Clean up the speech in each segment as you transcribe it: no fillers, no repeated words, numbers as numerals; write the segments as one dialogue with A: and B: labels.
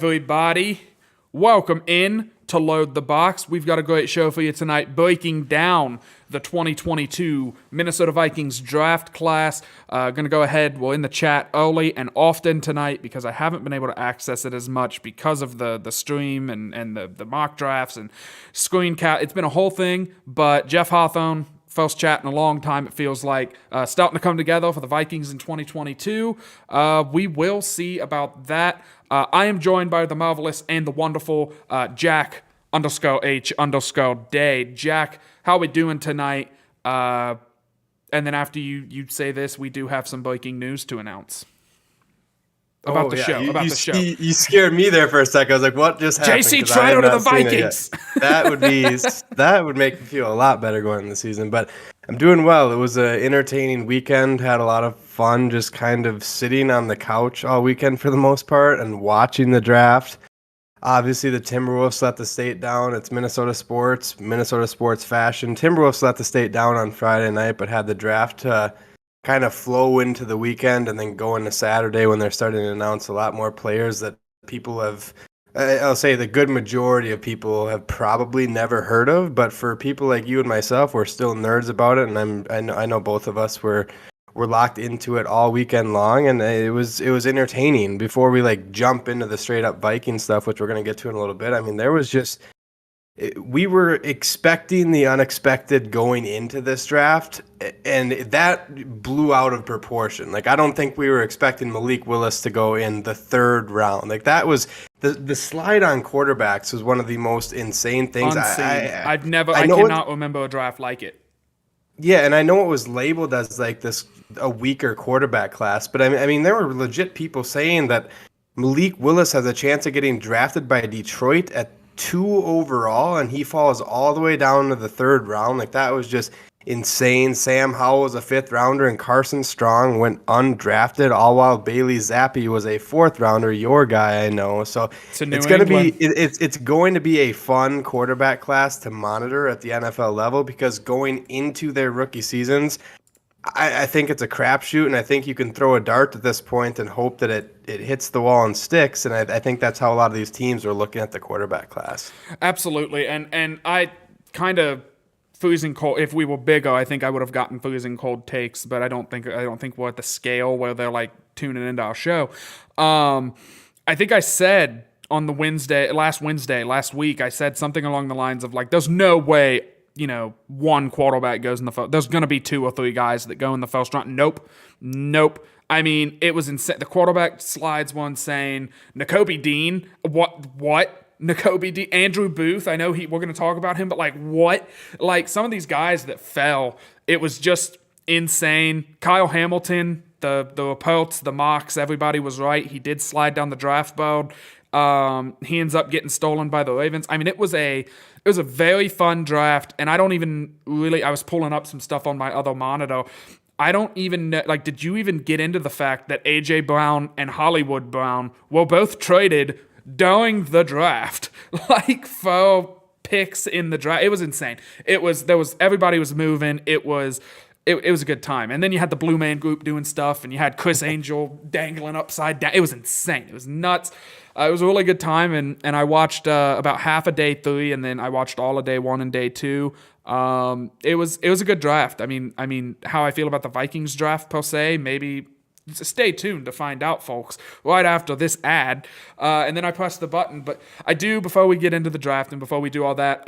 A: everybody. Welcome in to Load the Box. We've got a great show for you tonight, breaking down the 2022 Minnesota Vikings draft class. Going to go ahead, in the chat early and often tonight because I haven't been able to access it as much because of the stream and the mock drafts and screen cap. It's been a whole thing, but Jeff Hawthorne, first chat in a long time, it feels like, starting to come together for the Vikings in 2022. We will see about that. I am joined by the marvelous and the wonderful Jack_H_Day. Jack, how are we doing tonight? And then after you say this, we do have some breaking news to announce. About the show.
B: You scared me there for a second. I was like, what just happened?
A: JC Trotter to the Vikings.
B: That would make me feel a lot better going into the season. But I'm doing well. It was an entertaining weekend. Had a lot of fun just kind of sitting on the couch all weekend for the most part and watching the draft. Obviously, the Timberwolves let the state down. It's Minnesota sports fashion. Timberwolves let the state down on Friday night, but had the draft kind of flow into the weekend and then go into Saturday when they're starting to announce a lot more players that people have. I'll say the good majority of people have probably never heard of, but for people like you and myself, we're still nerds about it, and I know both of us were locked into it all weekend long, and it was entertaining. Before we like jump into the straight up Viking stuff, which we're gonna get to in a little bit, I mean, there was just we were expecting the unexpected going into this draft, and that blew out of proportion. Like, I don't think we were expecting Malik Willis to go in the third round. Like, that was the slide on quarterbacks was one of the most insane things.
A: I cannot remember a draft like it.
B: Yeah, and I know it was labeled as like a weaker quarterback class, but I mean there were legit people saying that Malik Willis has a chance of getting drafted by Detroit at 2 overall, and he falls all the way down to the third round. Like, that was just insane. Sam Howell was a 5th rounder, and Carson Strong went undrafted, all while Bailey Zappi was a 4th rounder. Your guy, I know. So it's going to be a fun quarterback class to monitor at the NFL level, because going into their rookie seasons, I think it's a crapshoot, and I think you can throw a dart at this point and hope that it hits the wall and sticks. And I think that's how a lot of these teams are looking at the quarterback class.
A: Absolutely, and I kind of freezing cold. If we were bigger, I think I would have gotten freezing cold takes, but I don't think we're at the scale where they're like tuning into our show. I think I said on the last week, I said something along the lines of like, there's no way, one quarterback goes in the first. There's going to be 2 or 3 guys that go in the first round. Nope. I mean, it was insane. The quarterback slides one saying Nakobe Dean. What? Nakobe Dean, Andrew Booth. I know we're going to talk about him, but like what? Like some of these guys that fell, it was just insane. Kyle Hamilton, the reports, the mocks, everybody was right. He did slide down the draft board. He ends up getting stolen by the Ravens. I mean, it was a very fun draft, and I don't even really. I was pulling up some stuff on my other monitor. I don't even know, like, did you even get into the fact that A.J. Brown and Hollywood Brown were both traded during the draft, like 4 picks in the draft? It was insane. Everybody was moving. It was a good time. And then you had the Blue Man Group doing stuff, and you had Chris Angel dangling upside down. It was insane. It was nuts. It was a really good time, and I watched about half of day 3, and then I watched all of day 1 and day 2. It was a good draft. I mean, how I feel about the Vikings draft per se, maybe stay tuned to find out, folks, right after this ad. And then I press the button. But I do, before we get into the draft and before we do all that,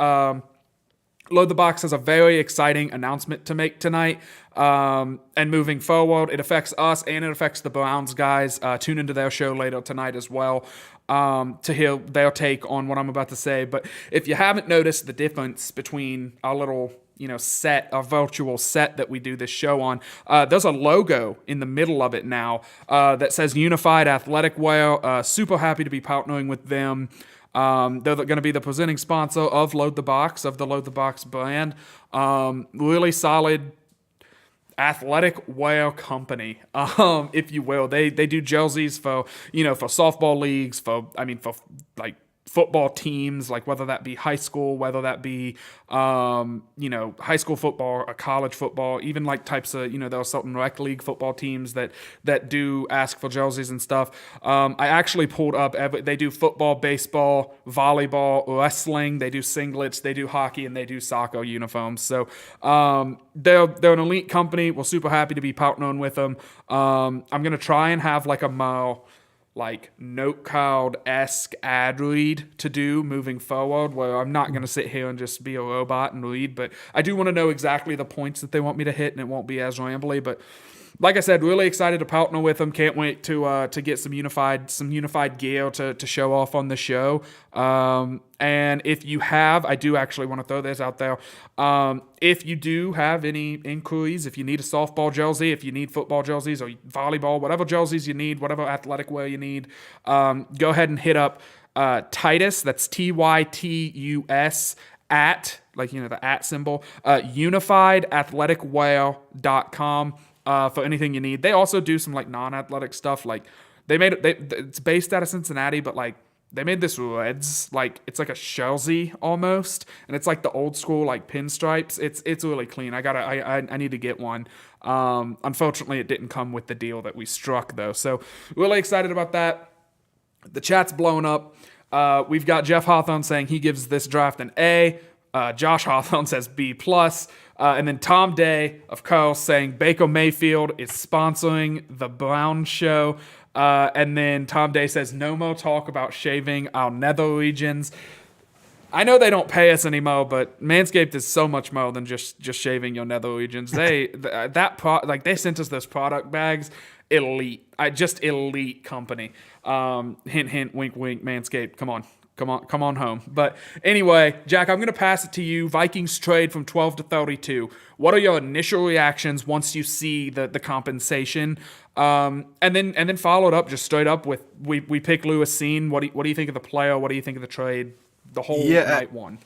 A: Load the Box has a very exciting announcement to make tonight. And moving forward, it affects us and it affects the Browns guys. Tune into their show later tonight as well to hear their take on what I'm about to say. But if you haven't noticed the difference between our little set, our virtual set that we do this show on, there's a logo in the middle of it now that says Unified Athletic Wear. Super happy to be partnering with them. They're going to be the presenting sponsor of Load the Box, of the Load the Box brand. Really solid athletic wear company, if you will. They do jerseys for softball leagues, for like football teams, like whether that be high school, whether that be high school football or college football, even like types of there are certain rec league football teams that do ask for jerseys and stuff. I actually pulled up they do football, baseball, volleyball, wrestling, they do singlets, they do hockey, and they do soccer uniforms. So they're an elite company. We're super happy to be partnering with them. I'm gonna try and have like a more like note card-esque ad read to do moving forward, where I'm not going to sit here and just be a robot and read, but I do want to know exactly the points that they want me to hit, and it won't be as rambly. But like I said, really excited to partner with them. Can't wait to get some unified gear to show off on the show. And if you have, I do actually want to throw this out there. If you do have any inquiries, if you need a softball jersey, if you need football jerseys or volleyball, whatever jerseys you need, whatever athletic wear you need, go ahead and hit up Titus. That's Tytus at, like, the at symbol, unifiedathleticwear.com for anything you need. They also do some like non-athletic stuff. Like it's based out of Cincinnati, but like they made this Reds, like it's like a Chelsea almost, and it's like the old school like pinstripes. It's really clean. I need to get one. Unfortunately, it didn't come with the deal that we struck though. So really excited about that. The chat's blown up. We've got Jeff Hawthorne saying he gives this draft an A. Josh Hawthorne says B+. And then Tom Day, of course, saying Baker Mayfield is sponsoring the Brown Show. And then Tom Day says no more talk about shaving our nether regions. I know they don't pay us anymore, but Manscaped is so much more than just shaving your nether regions. They sent us those product bags. Elite. Just elite company. Hint, hint, wink, wink, Manscaped. Come on home. But anyway, Jack, I'm going to pass it to you. Vikings trade from 12 to 32. What are your initial reactions once you see the compensation? And then follow it up just straight up with we pick Lewis Cine. What do you think of the player? What do you think of the trade? The whole night one.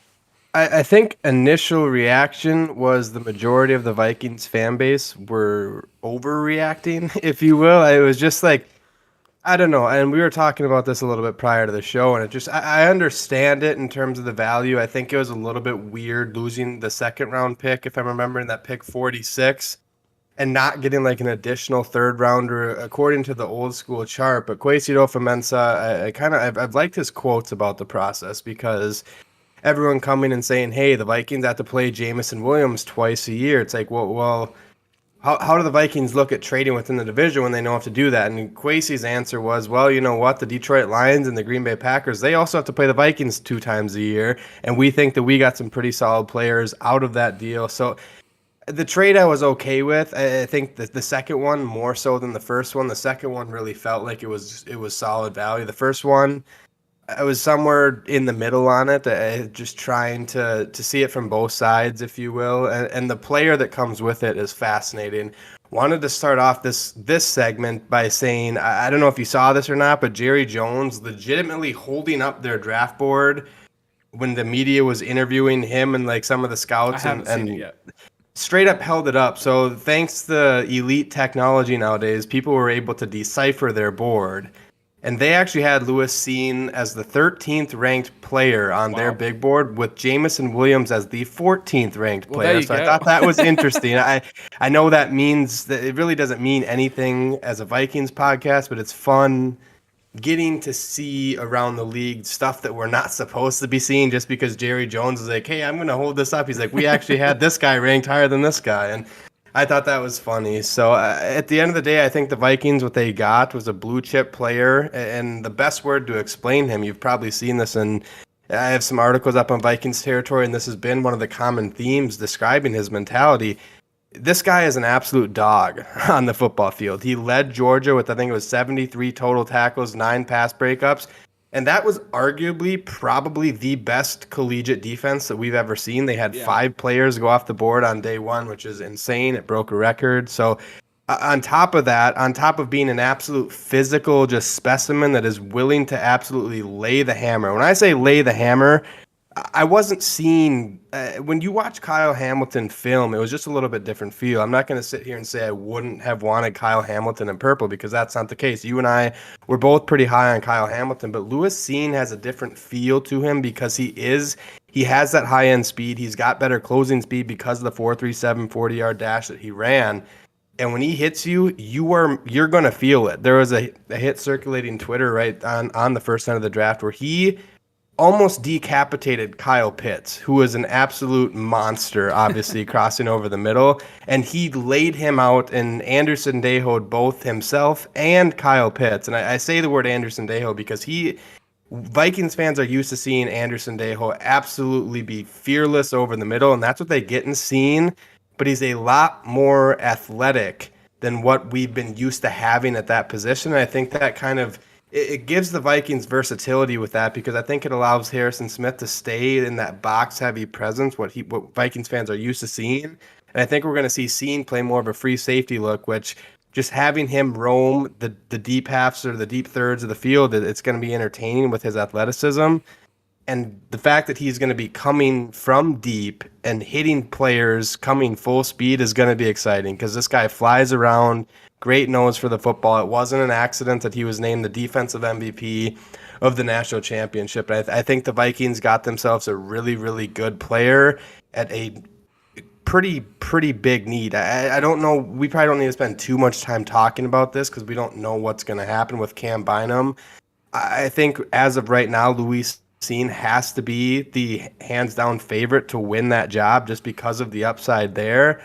B: I think initial reaction was the majority of the Vikings fan base were overreacting, if you will. It was just like, I don't know. And we were talking about this a little bit prior to the show, and I understand it in terms of the value. I think it was a little bit weird losing the second round pick, if I'm remembering that pick 46, and not getting like an additional third rounder according to the old school chart. But Kwesi Mensah, I've liked his quotes about the process because everyone coming and saying, hey, the Vikings have to play Jamison Williams twice a year. It's like, well, how do the Vikings look at trading within the division when they know have to do that? And Kwesi's answer was, well, you know what? The Detroit Lions and the Green Bay Packers, they also have to play the Vikings 2 times a year. And we think that we got some pretty solid players out of that deal. So the trade I was okay with. I think the second one more so than the first one. The second one really felt like it was solid value. The first one, I was somewhere in the middle on it, just trying to see it from both sides, if you will. And the player that comes with it is fascinating. Wanted to start off this segment by saying, I don't know if you saw this or not, but Jerry Jones legitimately holding up their draft board when the media was interviewing him and like some of the scouts.
A: I haven't seen it yet.
B: Straight up held it up. So thanks to elite technology nowadays, people were able to decipher their board. And they actually had Lewis Cine as the 13th ranked player on their big board, with Jamison Williams as the 14th ranked player. So I thought that was interesting. I know that means that it really doesn't mean anything as a Vikings podcast, but it's fun getting to see around the league stuff that we're not supposed to be seeing just because Jerry Jones is like, hey, I'm going to hold this up. He's like, we actually had this guy ranked higher than this guy. And I thought that was funny. So at the end of the day, I think the Vikings, what they got was a blue chip player. And the best word to explain him, you've probably seen this, and I have some articles up on Vikings territory, and this has been one of the common themes describing his mentality. This guy is an absolute dog on the football field. He led Georgia with, I think it was 73 total tackles, 9 pass breakups. And that was arguably probably the best collegiate defense that we've ever seen. They had 5 players go off the board on day one, which is insane. It broke a record. So on top of that, on top of being an absolute physical just specimen that is willing to absolutely lay the hammer. When I say lay the hammer, I wasn't seeing when you watch Kyle Hamilton film, it was just a little bit different feel. I'm not going to sit here and say I wouldn't have wanted Kyle Hamilton in purple, because that's not the case. You and I were both pretty high on Kyle Hamilton, but Lewis Cine has a different feel to him because he has that high end speed. He's got better closing speed because of the 4.37 40-yard dash that he ran. And when he hits you, you're going to feel it. There was a hit circulating Twitter right on the first night of the draft where he almost decapitated Kyle Pitts, who was an absolute monster, obviously, crossing over the middle. And he laid him out, and Anderson Dahoed both himself and Kyle Pitts. And I say the word Anderson Dahoed because Vikings fans are used to seeing Anderson Dahoed absolutely be fearless over the middle, and that's what they get in Cine. But he's a lot more athletic than what we've been used to having at that position. And I think that kind of it gives the Vikings versatility with that, because I think it allows Harrison Smith to stay in that box-heavy presence, what Vikings fans are used to seeing. And I think we're going to see Cine play more of a free safety look, which just having him roam the deep halves or the deep thirds of the field, it's going to be entertaining with his athleticism. And the fact that he's going to be coming from deep and hitting players coming full speed is going to be exciting because this guy flies around, great nose for the football. It wasn't an accident that he was named the defensive MVP of the national championship. I think the Vikings got themselves a really, really good player at a pretty big need. I don't know. We probably don't need to spend too much time talking about this because we don't know what's going to happen with Cam Bynum. I think as of right now, Luis Seen has to be the hands down favorite to win that job just because of the upside there.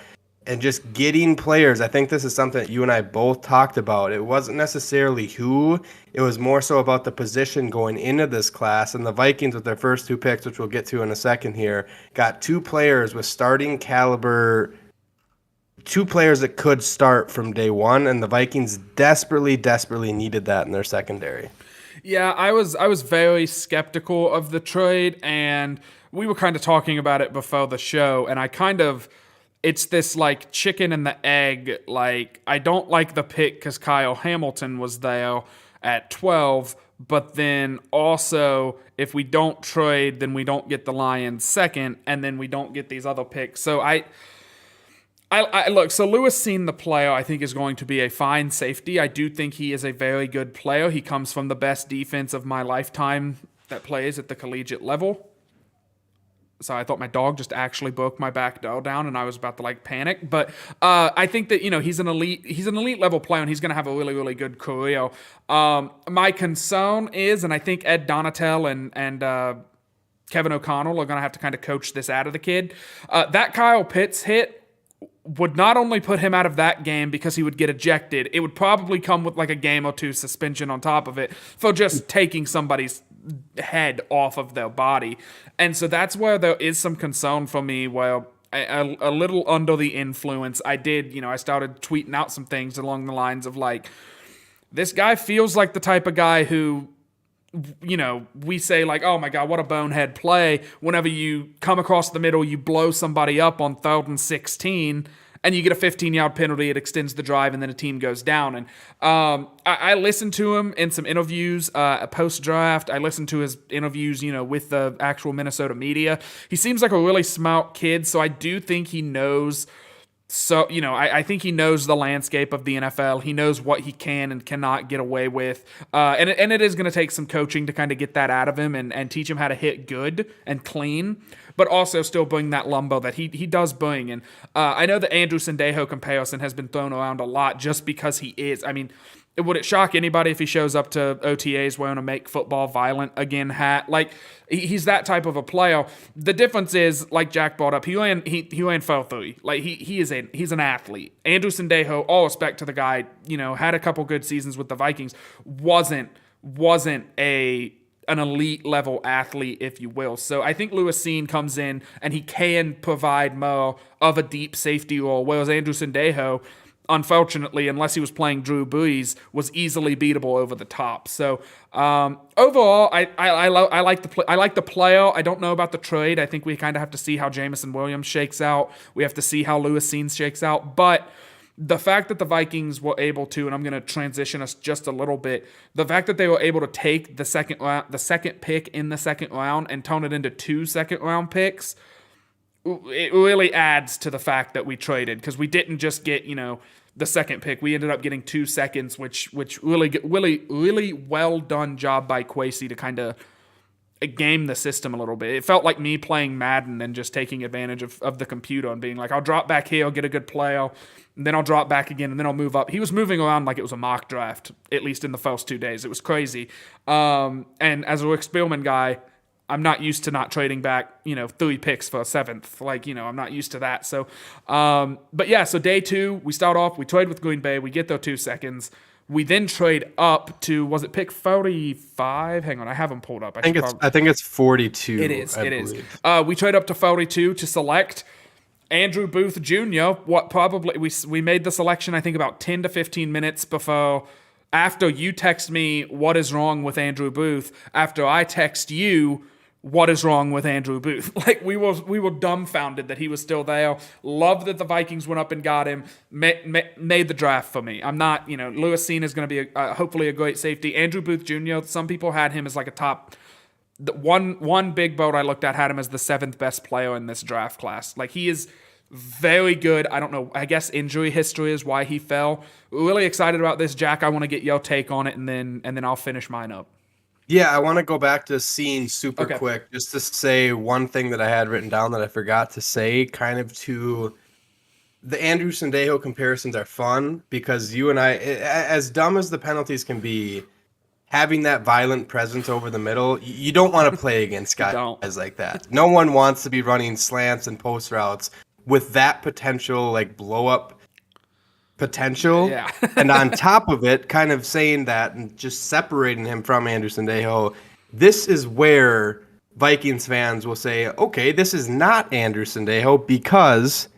B: And just getting players, I think this is something that you and I both talked about. It wasn't necessarily who, it was more so about the position going into this class. And the Vikings, with their first 2 picks, which we'll get to in a second here, got 2 players with starting caliber, 2 players that could start from day one. And the Vikings desperately needed that in their secondary.
A: Yeah, I was very skeptical of the trade, and we were kind of talking about it before the show, and it's this like chicken and the egg. Like, I don't like the pick because Kyle Hamilton was there at 12, but then also if we don't trade, then we don't get the Lions second, and then we don't get these other picks. So I look, so Lewis Seen, the player, I think is going to be a fine safety. I do think he is a very good player. He comes from the best defense of my lifetime that plays at the collegiate level. So I thought my dog just actually broke my back door down, and I was about to like panic. But I think that he's an elite level player, and he's going to have a really, really good career. My concern is, and I think Ed Donatel and Kevin O'Connell are going to have to kind of coach this out of the kid. That Kyle Pitts hit would not only put him out of that game because he would get ejected, it would probably come with like a game or 2 suspension on top of it for just taking somebody's head off of their body. And so that's where there is some concern for me. Well, a little under the influence, I started tweeting out some things along the lines of like, this guy feels like the type of guy who, we say like, oh my God, what a bonehead play. Whenever you come across the middle, you blow somebody up on 3rd and 16, and you get a 15-yard penalty. It extends the drive, and then a team goes down. And I listened to him in some interviews post-draft. I listened to his interviews, with the actual Minnesota media. He seems like a really smart kid, so I do think he knows. So, I think he knows the landscape of the NFL. He knows what he can and cannot get away with. And it is going to take some coaching to kind of get that out of him and teach him how to hit good and clean, but also still bring that lumbo that he does bring. And I know the Andrew Sendejo comparison has been thrown around a lot just because he is. I mean, would it shock anybody if he shows up to OTAs wearing a Make Football Violent Again hat? Like, he's that type of a player. The difference is, like Jack brought up, he ran 4.3. Like, he's an athlete. Andrew Sendejo, all respect to the guy, had a couple good seasons with the Vikings, wasn't an elite level athlete, if you will. So I think Lewis Seen comes in and he can provide more of a deep safety role, whereas Andrew Sendejo, unfortunately, unless he was playing Drew Brees, was easily beatable over the top. So overall, I like the player. I don't know about the trade. I think we kind of have to see how Jameson Williams shakes out. We have to see how Lewis Seen shakes out. But the fact that the Vikings were able to, and I'm going to transition us just a little bit, the fact that they were able to take the second pick in the second round and turn it into 2 second-round picks, it really adds to the fact that we traded, because we didn't just get, the second pick. We ended up getting 2 seconds, which really well done job by Kwesi to kind of game the system a little bit. It felt like me playing Madden and just taking advantage of the computer and being like, I'll drop back here, I'll get a good player, and then I'll drop back again, and then I'll move up. He was moving around like it was a mock draft, at least in the first 2 days. It was crazy. And as a Rick Spielman guy, I'm not used to not trading back, 3 picks for a 7th. Like, I'm not used to that. So, but yeah, so day 2, we start off, we trade with Green Bay, we get their 2 seconds. We then trade up to, was it pick 45? Hang on, I have them pulled up.
B: I think it's 42.
A: It is. We trade up to 42 to select Andrew Booth Jr. We made the selection, I think, about 10 to 15 minutes after you text me, what is wrong with Andrew Booth, after I text you, what is wrong with Andrew Booth? Like, we were dumbfounded that he was still there. Love that the Vikings went up and got him. Made the draft for me. I'm not, Lewis Seen is going to be hopefully a great safety. Andrew Booth Jr., some people had him as like a top the one big boat I looked at had him as the 7th best player in this draft class. Like, he is very good. I don't know. I guess injury history is why he fell. Really excited about this, Jack. I want to get your take on it, and then I'll finish mine up.
B: Yeah, I want to go back to Scene super
A: Okay.
B: quick just to say one thing that I had written down that I forgot to say, kind of to the Andrew Sendejo comparisons are fun because you and I, as dumb as the penalties can be, having that violent presence over the middle, you don't want to play against guys like that. No one wants to be running slants and post routes with that potential, like, blow up potential.
A: Yeah.
B: And on top of it, kind of saying that and just separating him from Andrew Sendejo, this is where Vikings fans will say, okay, this is not Andrew Sendejo because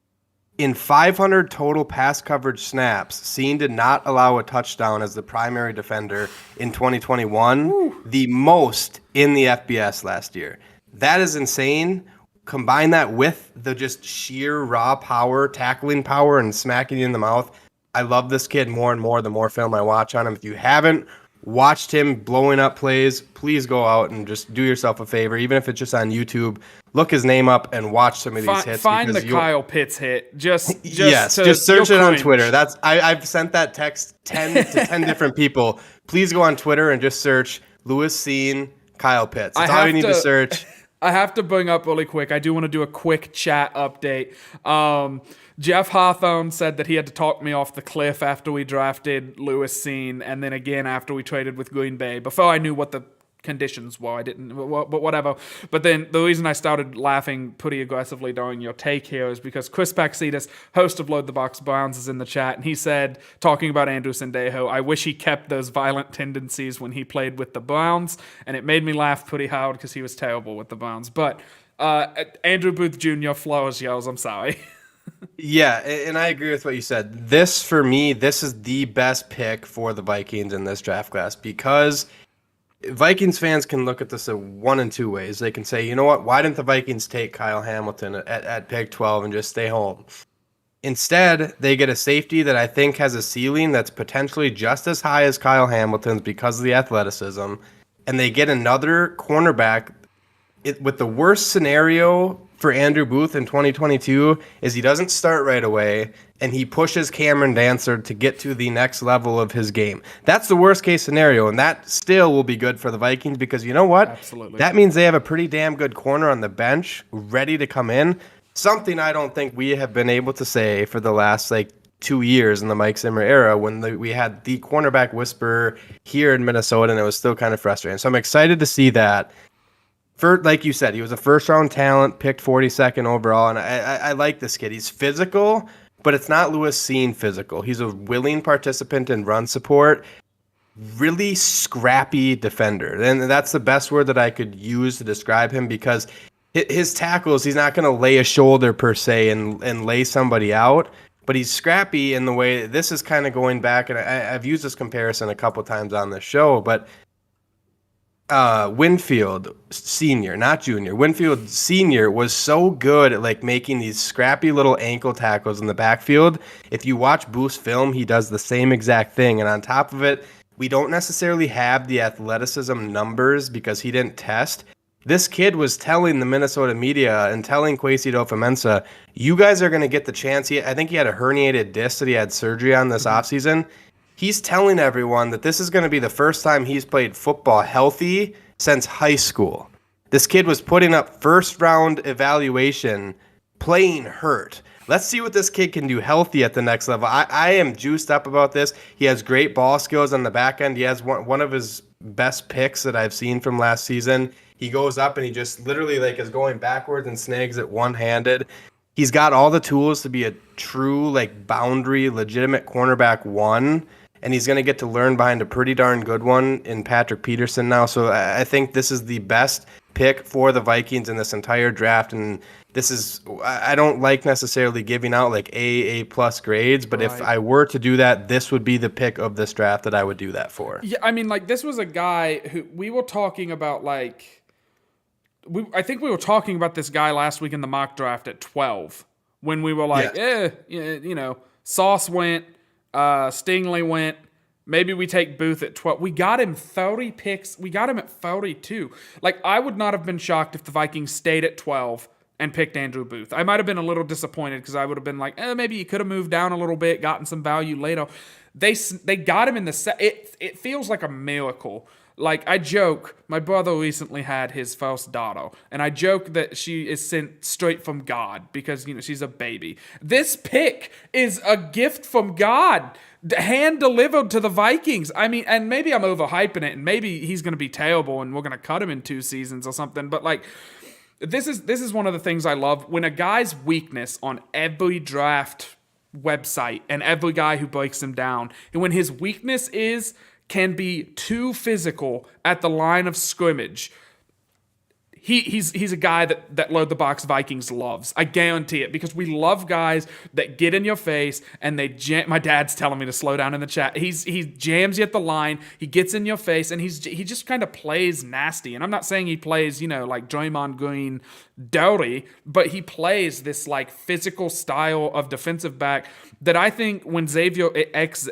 B: in 500 total pass coverage snaps, Scene did not allow a touchdown as the primary defender in 2021, the most in the FBS last year. That is insane. Combine that with the just sheer raw power, tackling power, and smacking you in the mouth. I love this kid more and more the more film I watch on him. If you haven't watched him blowing up plays, please go out and just do yourself a favor, even if it's just on YouTube. Look his name up and watch some of these hits.
A: Find the Kyle Pitts hit. Just
B: search it on Twitter. I've sent that text 10 to 10 different people. Please go on Twitter and just search Lewis Scene, Kyle Pitts. That's all you need to search.
A: I have to bring up really quick. I do want to do a quick chat update. Jeff Hawthorne said that he had to talk me off the cliff after we drafted Lewis Scene, and then again after we traded with Green Bay. Before I knew what the conditions were, I didn't, but whatever. But then the reason I started laughing pretty aggressively during your take here is because Chris Paxitas, host of Load the Box Browns, is in the chat, and he said, talking about Andrew Sendejo, I wish he kept those violent tendencies when he played with the Browns, and it made me laugh pretty hard because he was terrible with the Browns. But Andrew Booth Jr. flows yells, I'm sorry.
B: Yeah, and I agree with what you said. This, for me, this is the best pick for the Vikings in this draft class because Vikings fans can look at this one in two ways. They can say, you know what, why didn't the Vikings take Kyle Hamilton at pick 12 and just stay home? Instead, they get a safety that I think has a ceiling that's potentially just as high as Kyle Hamilton's because of the athleticism, and they get another cornerback. With the worst scenario for Andrew Booth in 2022 is he doesn't start right away and he pushes Cameron Dancer to get to the next level of his game. That's the worst case scenario, and that still will be good for the Vikings because you know what?
A: Absolutely.
B: That means they have a pretty damn good corner on the bench ready to come in. Something I don't think we have been able to say for the last 2 years in the Mike Zimmer era when we had the cornerback whisperer here in Minnesota, and it was still kind of frustrating. So I'm excited to see that. Like you said, he was a first-round talent, picked 42nd overall, and I like this kid. He's physical, but it's not Lewis Scene physical. He's a willing participant in run support, really scrappy defender. And that's the best word that I could use to describe him because his tackles, he's not going to lay a shoulder per se and lay somebody out, but he's scrappy in the way this is kind of going back, and I've used this comparison a couple times on the show, but Winfield Senior, not Junior. Winfield Senior was so good at making these scrappy little ankle tackles in the backfield. If you watch Booth's film, he does the same exact thing. And on top of it, we don't necessarily have the athleticism numbers because he didn't test. This kid was telling the Minnesota media and telling Kwesi Adofo-Mensah, you guys are going to get the chance. I think he had a herniated disc that he had surgery on this offseason. He's telling everyone that this is going to be the first time he's played football healthy since high school. This kid was putting up first-round evaluation playing hurt. Let's see what this kid can do healthy at the next level. I am juiced up about this. He has great ball skills on the back end. He has one of his best picks that I've seen from last season. He goes up and he just literally is going backwards and snags it one-handed. He's got all the tools to be a true boundary, legitimate cornerback one. And he's going to get to learn behind a pretty darn good one in Patrick Peterson now. So I think this is the best pick for the Vikings in this entire draft. And this is, I don't like necessarily giving out A+ grades, but if I were to do that, this would be the pick of this draft that I would do that for.
A: Yeah, I mean, this was a guy who we were talking about, I think we were talking about this guy last week in the mock draft at 12 when we were Sauce went, Stingley went, Maybe we take Booth at 12. We got him 30 picks. We got him at 32. Like, I would not have been shocked if the Vikings stayed at 12 and picked Andrew Booth. I might have been a little disappointed because I would have been like, maybe you could have moved down a little bit, gotten some value later. They got him in the it feels like a miracle. Like, I joke, my brother recently had his first daughter, and I joke that she is sent straight from God because, she's a baby. This pick is a gift from God, hand delivered to the Vikings. I mean, and maybe I'm overhyping it, and maybe he's going to be terrible, and we're going to cut him in 2 seasons or something, but, like, this is one of the things I love. When a guy's weakness on every draft website and every guy who breaks him down, and when his weakness can be too physical at the line of scrimmage, he's a guy that Load the Box Vikings loves. I guarantee it, because we love guys that get in your face and they jam. My dad's telling me to slow down in the chat. He jams you at the line. He gets in your face and he just kind of plays nasty. And I'm not saying he plays like Draymond Green dirty, but he plays this like physical style of defensive back that I think when Xavier Rhodes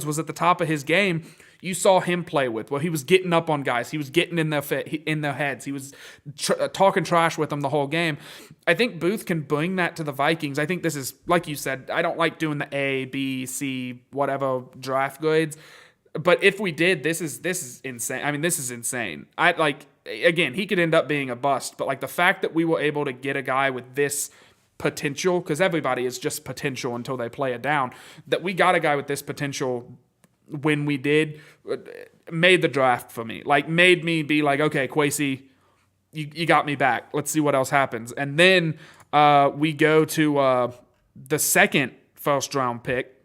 A: was at the top of his game, you saw him play with. Well, he was getting up on guys. He was getting in their heads. He was talking trash with them the whole game. I think Booth can bring that to the Vikings. I think this is, like you said, I don't like doing the A, B, C, whatever draft grades. But if we did, this is insane. I mean, this is insane. Again, he could end up being a bust. But like the fact that we were able to get a guy with this potential, because everybody is just potential until they play it down, that we got a guy with this potential when we did, made the draft for me. Like, made me be like, okay, Kwesi, you got me back. Let's see what else happens. And then we go to the second first round pick.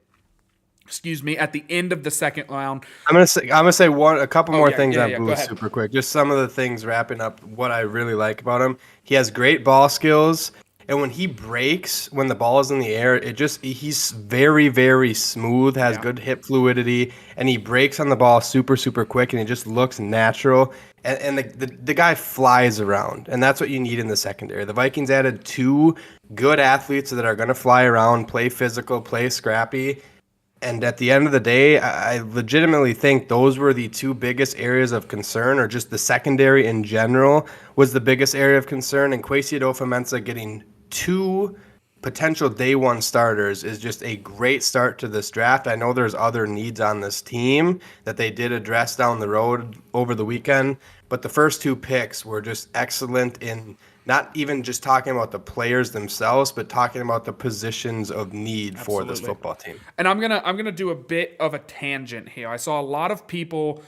A: Excuse me, at the end of the second round. I'm
B: gonna say a couple more things on Booth super quick. Just some of the things wrapping up what I really like about him. He has great ball skills. And when he breaks, when the ball is in the air, he's very, very smooth, has good hip fluidity, and he breaks on the ball super, super quick, and it just looks natural. And the guy flies around, and that's what you need in the secondary. The Vikings added 2 good athletes that are going to fly around, play physical, play scrappy. And at the end of the day, I legitimately think those were the 2 biggest areas of concern, or just the secondary in general was the biggest area of concern. And Kwesi Adofo-Mensah getting 2 potential day 1 starters is just a great start to this draft. I know there's other needs on this team that they did address down the road over the weekend, but the first 2 picks were just excellent in not even just talking about the players themselves, but talking about the positions of need for this football team.
A: And I'm gonna do a bit of a tangent here. I saw a lot of people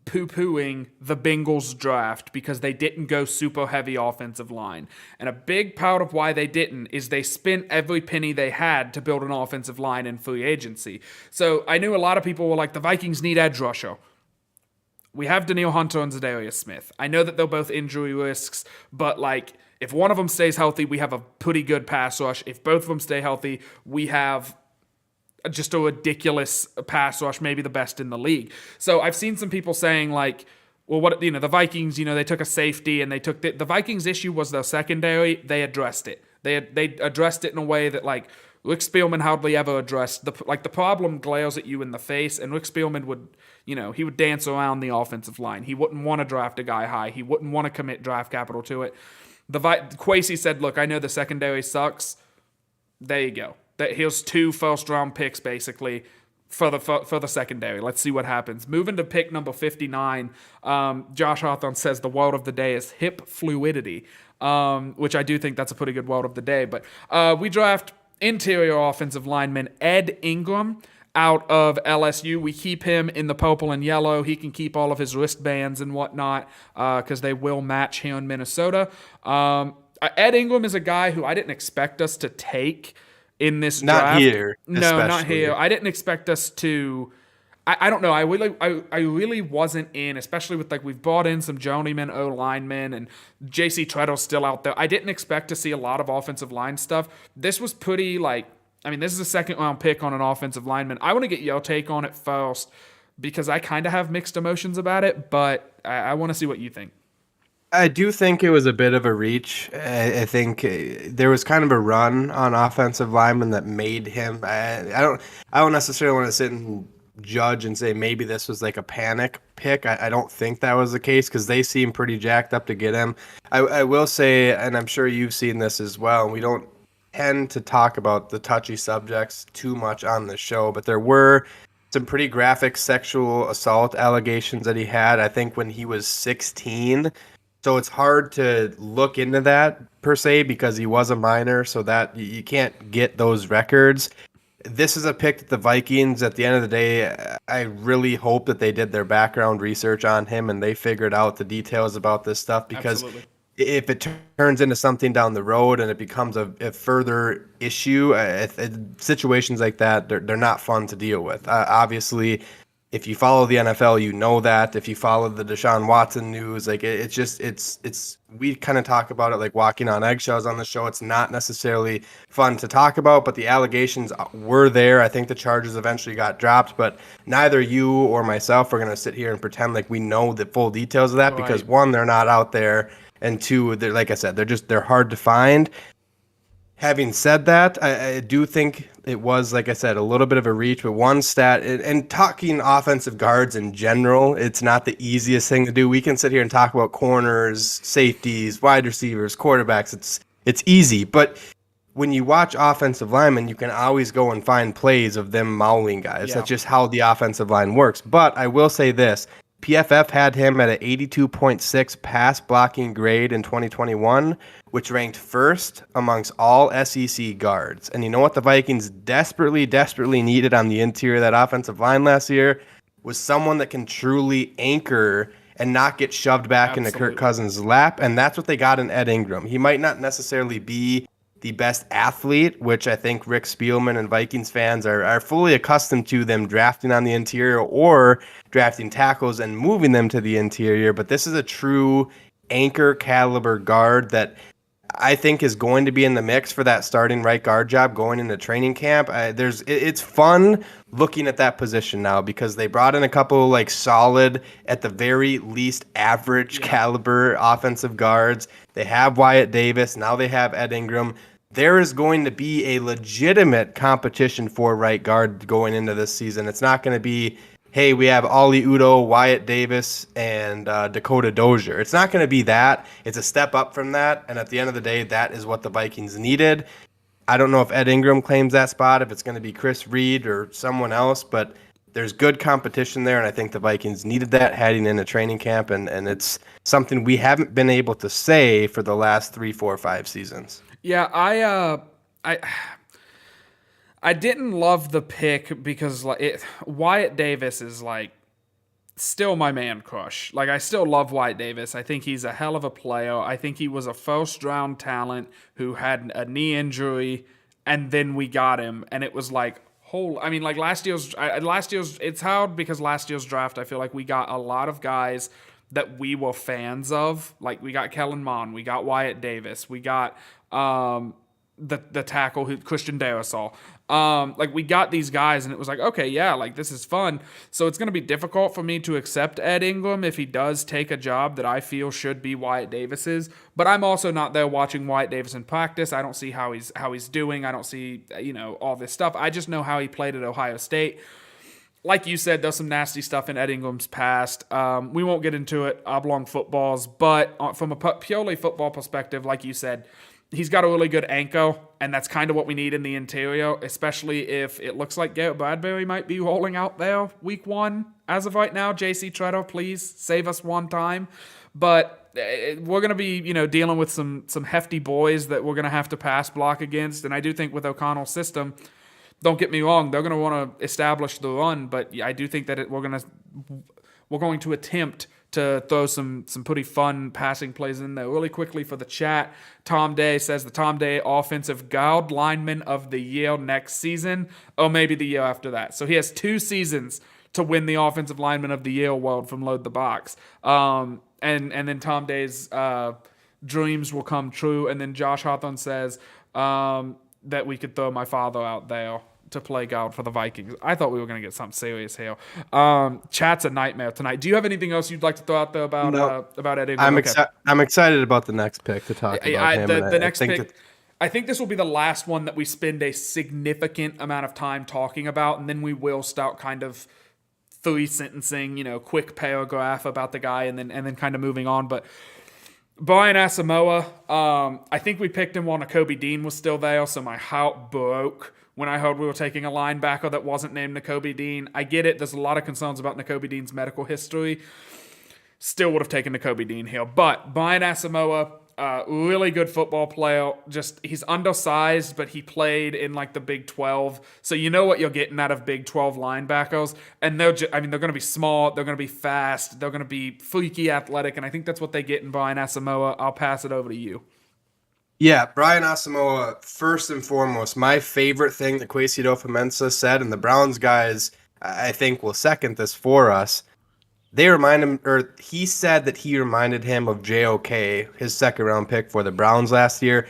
A: poo-pooing the Bengals draft because they didn't go super heavy offensive line. And a big part of why they didn't is they spent every penny they had to build an offensive line in free agency. So I knew a lot of people were like, the Vikings need edge rusher. We have Danielle Hunter and Zadarius Smith. I know that they're both injury risks, but like if one of them stays healthy, we have a pretty good pass rush. If both of them stay healthy, we have just a ridiculous pass rush, maybe the best in the league. So I've seen some people saying like, well, the Vikings, they took a safety and they took the Vikings' issue was their secondary. They addressed it. They addressed it in a way that like Rick Spielman hardly ever addressed the problem glares at you in the face, and Rick Spielman would, he would dance around the offensive line. He wouldn't want to draft a guy high. He wouldn't want to commit draft capital to it. Kwesi said, look, I know the secondary sucks. There you go. Here's 2 first-round picks, basically, for the secondary. Let's see what happens. Moving to pick number 59, Josh Hawthorne says the word of the day is hip fluidity, which I do think that's a pretty good word of the day. But we draft interior offensive lineman Ed Ingram out of LSU. We keep him in the purple and yellow. He can keep all of his wristbands and whatnot because they will match here in Minnesota. Ed Ingram is a guy who I didn't expect us to take in this draft.
B: Not here.
A: No, not here. I didn't expect us to. I don't know. I really wasn't in, especially with we've brought in some journeyman O linemen and J.C. Treadle's still out there. I didn't expect to see a lot of offensive line stuff. This was pretty this is a second round pick on an offensive lineman. I want to get your take on it first because I kind of have mixed emotions about it, but I want to see what you think.
B: I do think it was a bit of a reach. I think there was kind of a run on offensive linemen that made him. I don't necessarily want to sit and judge and say maybe this was like a panic pick. I don't think that was the case because they seem pretty jacked up to get him. I will say, and I'm sure you've seen this as well. We don't tend to talk about the touchy subjects too much on the show, but there were some pretty graphic sexual assault allegations that he had. I think when he was 16. So it's hard to look into that per se because he was a minor, so that you can't get those records. This is a pick that the Vikings, at the end of the day, I really hope that they did their background research on him and they figured out the details about this stuff because
A: Absolutely.
B: if it turns into something down the road and it becomes a further issue, situations like that, they're not fun to deal with. Obviously, if you follow the NFL, you know that. If you follow the Deshaun Watson news, like it's we kind of talk about it like walking on eggshells on the show. It's not necessarily fun to talk about, but the allegations were there. I think the charges eventually got dropped, but neither you or myself are going to sit here and pretend like we know the full details of that because
A: Right.
B: one, they're not out there, and two, they're like I said, they're hard to find. Having said that, I do think it was, like I said, a little bit of a reach, but one stat, and talking offensive guards in general, it's not the easiest thing to do. We can sit here and talk about corners, safeties, wide receivers, quarterbacks. It's easy, but when you watch offensive linemen, you can always go and find plays of them mauling guys.
A: Yeah.
B: That's just how the offensive line works. But I will say this. PFF had him at an 82.6 pass blocking grade in 2021, which ranked first amongst all SEC guards. And you know what the Vikings desperately, desperately needed on the interior of that offensive line last year was someone that can truly anchor and not get shoved back into Kirk
A: Absolutely.
B: Cousins' lap. And that's what they got in Ed Ingram. He might not necessarily be the best athlete, which I think Rick Spielman and Vikings fans are fully accustomed to them drafting on the interior or drafting tackles and moving them to the interior. But this is a true anchor caliber guard that I think is going to be in the mix for that starting right guard job going into training camp. It's fun looking at that position now because they brought in a couple like solid, at the very least average caliber offensive guards. They have Wyatt Davis. Now they have Ed Ingram. There is going to be a legitimate competition for right guard going into this season. It's not going to be, hey, we have Ollie Udo, Wyatt Davis, and Dakota Dozier. It's not going to be that. It's a step up from that. And at the end of the day, that is what the Vikings needed. I don't know if Ed Ingram claims that spot, if it's going to be Chris Reed or someone else, but there's good competition there. And I think the Vikings needed that heading into training camp. And it's something we haven't been able to say for the last 3, 4, 5 seasons.
A: Yeah, I didn't love the pick because Wyatt Davis is like still my man crush. Like I still love Wyatt Davis. I think he's a hell of a player. I think he was a first round talent who had a knee injury, and then we got him, and it was like I mean, like last year's. It's hard because last year's draft, I feel like we got a lot of guys that we were fans of. Like we got Kellen Mond, we got Wyatt Davis, we got the tackle who Christian Darrisaw. Like we got these guys and it was like, okay, yeah, like this is fun. So it's going to be difficult for me to accept Ed Ingram if he does take a job that I feel should be Wyatt Davis's. But I'm also not there watching Wyatt Davis in practice. I don't see how he's doing. I don't see, all this stuff. I just know how he played at Ohio State. Like you said, there's some nasty stuff in Ed Ingram's past. We won't get into it, oblong footballs, but from a purely football perspective, like you said, he's got a really good anchor, and that's kind of what we need in the interior, especially if it looks like Garrett Bradbury might be rolling out there week 1. As of right now, J.C. Treader, please save us one time. But we're going to be, dealing with some hefty boys that we're going to have to pass block against, and I do think with O'Connell's system, don't get me wrong, they're going to want to establish the run, but I do think that we're going to attempt to throw some pretty fun passing plays in there. Really quickly for the chat, Tom Day says the Tom Day Offensive Guard Lineman of the Year next season, or maybe the year after that. So he has 2 seasons to win the Offensive Lineman of the Year award from Load the Box. And then Tom Day's dreams will come true. And then Josh Hawthorne says that we could throw my father out there to play guard for the Vikings. I thought we were going to get something serious here. Chat's a nightmare tonight. Do you have anything else you'd like to throw out there about
B: No.
A: Eddie?
B: I'm excited about the next pick to talk about him.
A: The next pick. I think this will be the last one that we spend a significant amount of time talking about, and then we will start kind of sentencing, quick paragraph about the guy, and then kind of moving on. But Brian Asamoah, I think we picked him while Nakobe Dean was still there, so my heart broke when I heard we were taking a linebacker that wasn't named Nakobe Dean. I get it. There's a lot of concerns about Nakobe Dean's medical history. Still would have taken Nakobe Dean here. But Brian Asamoah, really good football player. Just he's undersized, but he played in like the Big 12, so you know what you're getting out of Big 12 linebackers. And they're going to be smart, they're going to be fast, they're going to be freaky athletic, and I think that's what they get in Brian Asamoah. I'll pass it over to you.
B: Yeah, Brian Asamoah, first and foremost, my favorite thing that Kwesi Adofo-Mensah said, and the Browns guys, I think, will second this for us. They remind him, or he said that he reminded him of JOK, his second round pick for the Browns last year.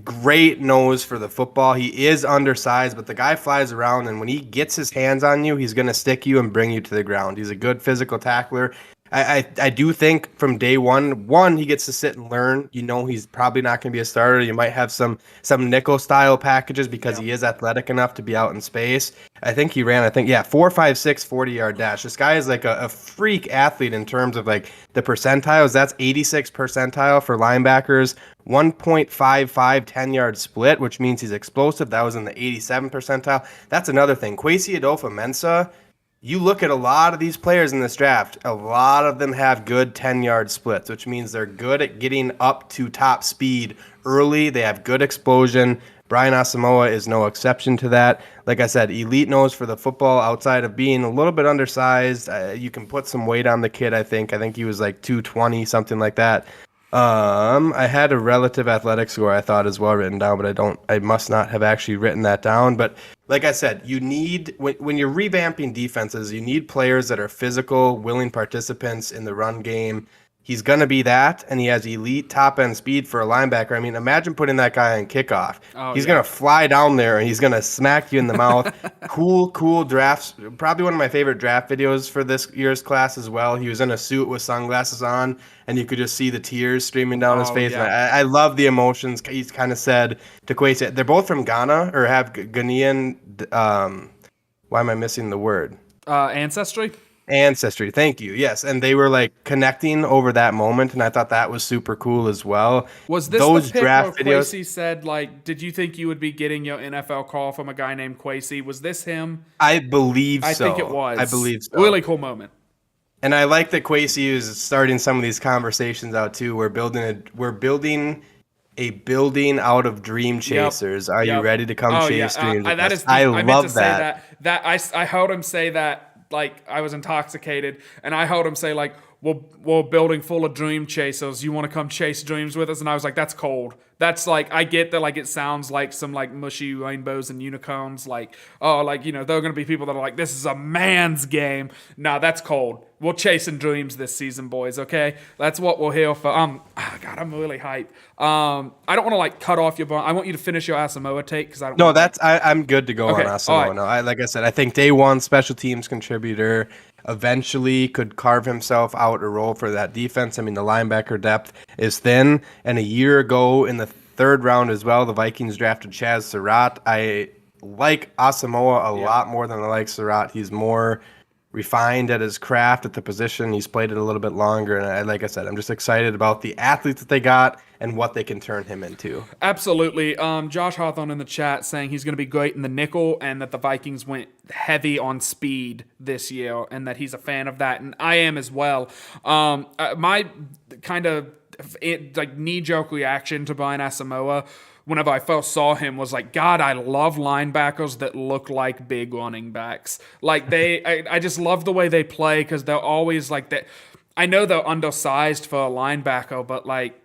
B: Great nose for the football. He is undersized, but the guy flies around, and when he gets his hands on you, he's going to stick you and bring you to the ground. He's a good physical tackler. I do think from day one, he gets to sit and learn. He's probably not going to be a starter. You might have some nickel style packages because he is athletic enough to be out in space. I think he ran, 4.56 40-yard dash. This guy is like a freak athlete in terms of like the percentiles. That's 86 percentile for linebackers. 1.55 10-yard split, which means he's explosive. That was in the 87 percentile. That's another thing. Kwesi Adofo-Mensah, you look at a lot of these players in this draft, a lot of them have good 10-yard splits, which means they're good at getting up to top speed early. They have good explosion. Brian Asamoah is no exception to that. Like I said, elite nose for the football outside of being a little bit undersized. You can put some weight on the kid, I think. I think he was like 220, something like that. I had a relative athletic score I thought as well written down, but I must not have actually written that down. But like I said, you need, when you're revamping defenses, you need players that are physical, willing participants in the run game. He's going to be that, and he has elite top-end speed for a linebacker. I mean, imagine putting that guy on kickoff. He's going to fly down there, and he's going to smack you in the mouth. Cool drafts. Probably one of my favorite draft videos for this year's class as well. He was in a suit with sunglasses on, and you could just see the tears streaming down his face. Yeah. And I love the emotions. He's kind of said to Kwesi, they're both from Ghana, or have Ghanaian, why am I missing the word? Ancestry, thank you. Yes, and they were like connecting over that moment, and I thought that was super cool as well.
A: Was this those the pick draft where videos? Kwesi said, like, did you think you would be getting your NFL call from a guy named Kwesi? Was this him?
B: I believe so.
A: I think it was.
B: I believe so.
A: Really cool moment.
B: And I like that Kwesi is starting some of these conversations out too. We're building a building out of dream chasers. Are you ready to come chase dreams? I love that.
A: I heard him say that. Like, I was intoxicated, and I heard him say, like, we're building full of dream chasers. You want to come chase dreams with us? And I was like, that's cold. That's like, I get that, like, it sounds like some, like, mushy rainbows and unicorns. Like, oh, like, there are going to be people that are like, this is a man's game. Nah, that's cold. We're chasing dreams this season, boys, okay? That's what we're here for. God, I'm really hyped. I don't want to, like, cut off your... I want you to finish your Asamoah take, because I don't...
B: No, I'm good to go on Asamoah. Right. No, like I said, I think day one, special teams contributor, eventually could carve himself out a role for that defense. I mean, the linebacker depth is thin, and a year ago in the third round as well, the Vikings drafted Chaz Surratt. I like Asamoah a lot more than I like Surratt. He's more refined at his craft at the position. He's played it a little bit longer, and like I said, I'm just excited about the athletes that they got and what they can turn him into.
A: Absolutely. Josh Hawthorne in the chat saying he's going to be great in the nickel, and that the Vikings went heavy on speed this year, and that he's a fan of that, and I am as well. My kind of knee-jerk reaction to Brian Asamoah whenever I first saw him was like, God, I love linebackers that look like big running backs. Like I just love the way they play, because they're always like that. I know they're undersized for a linebacker, but like,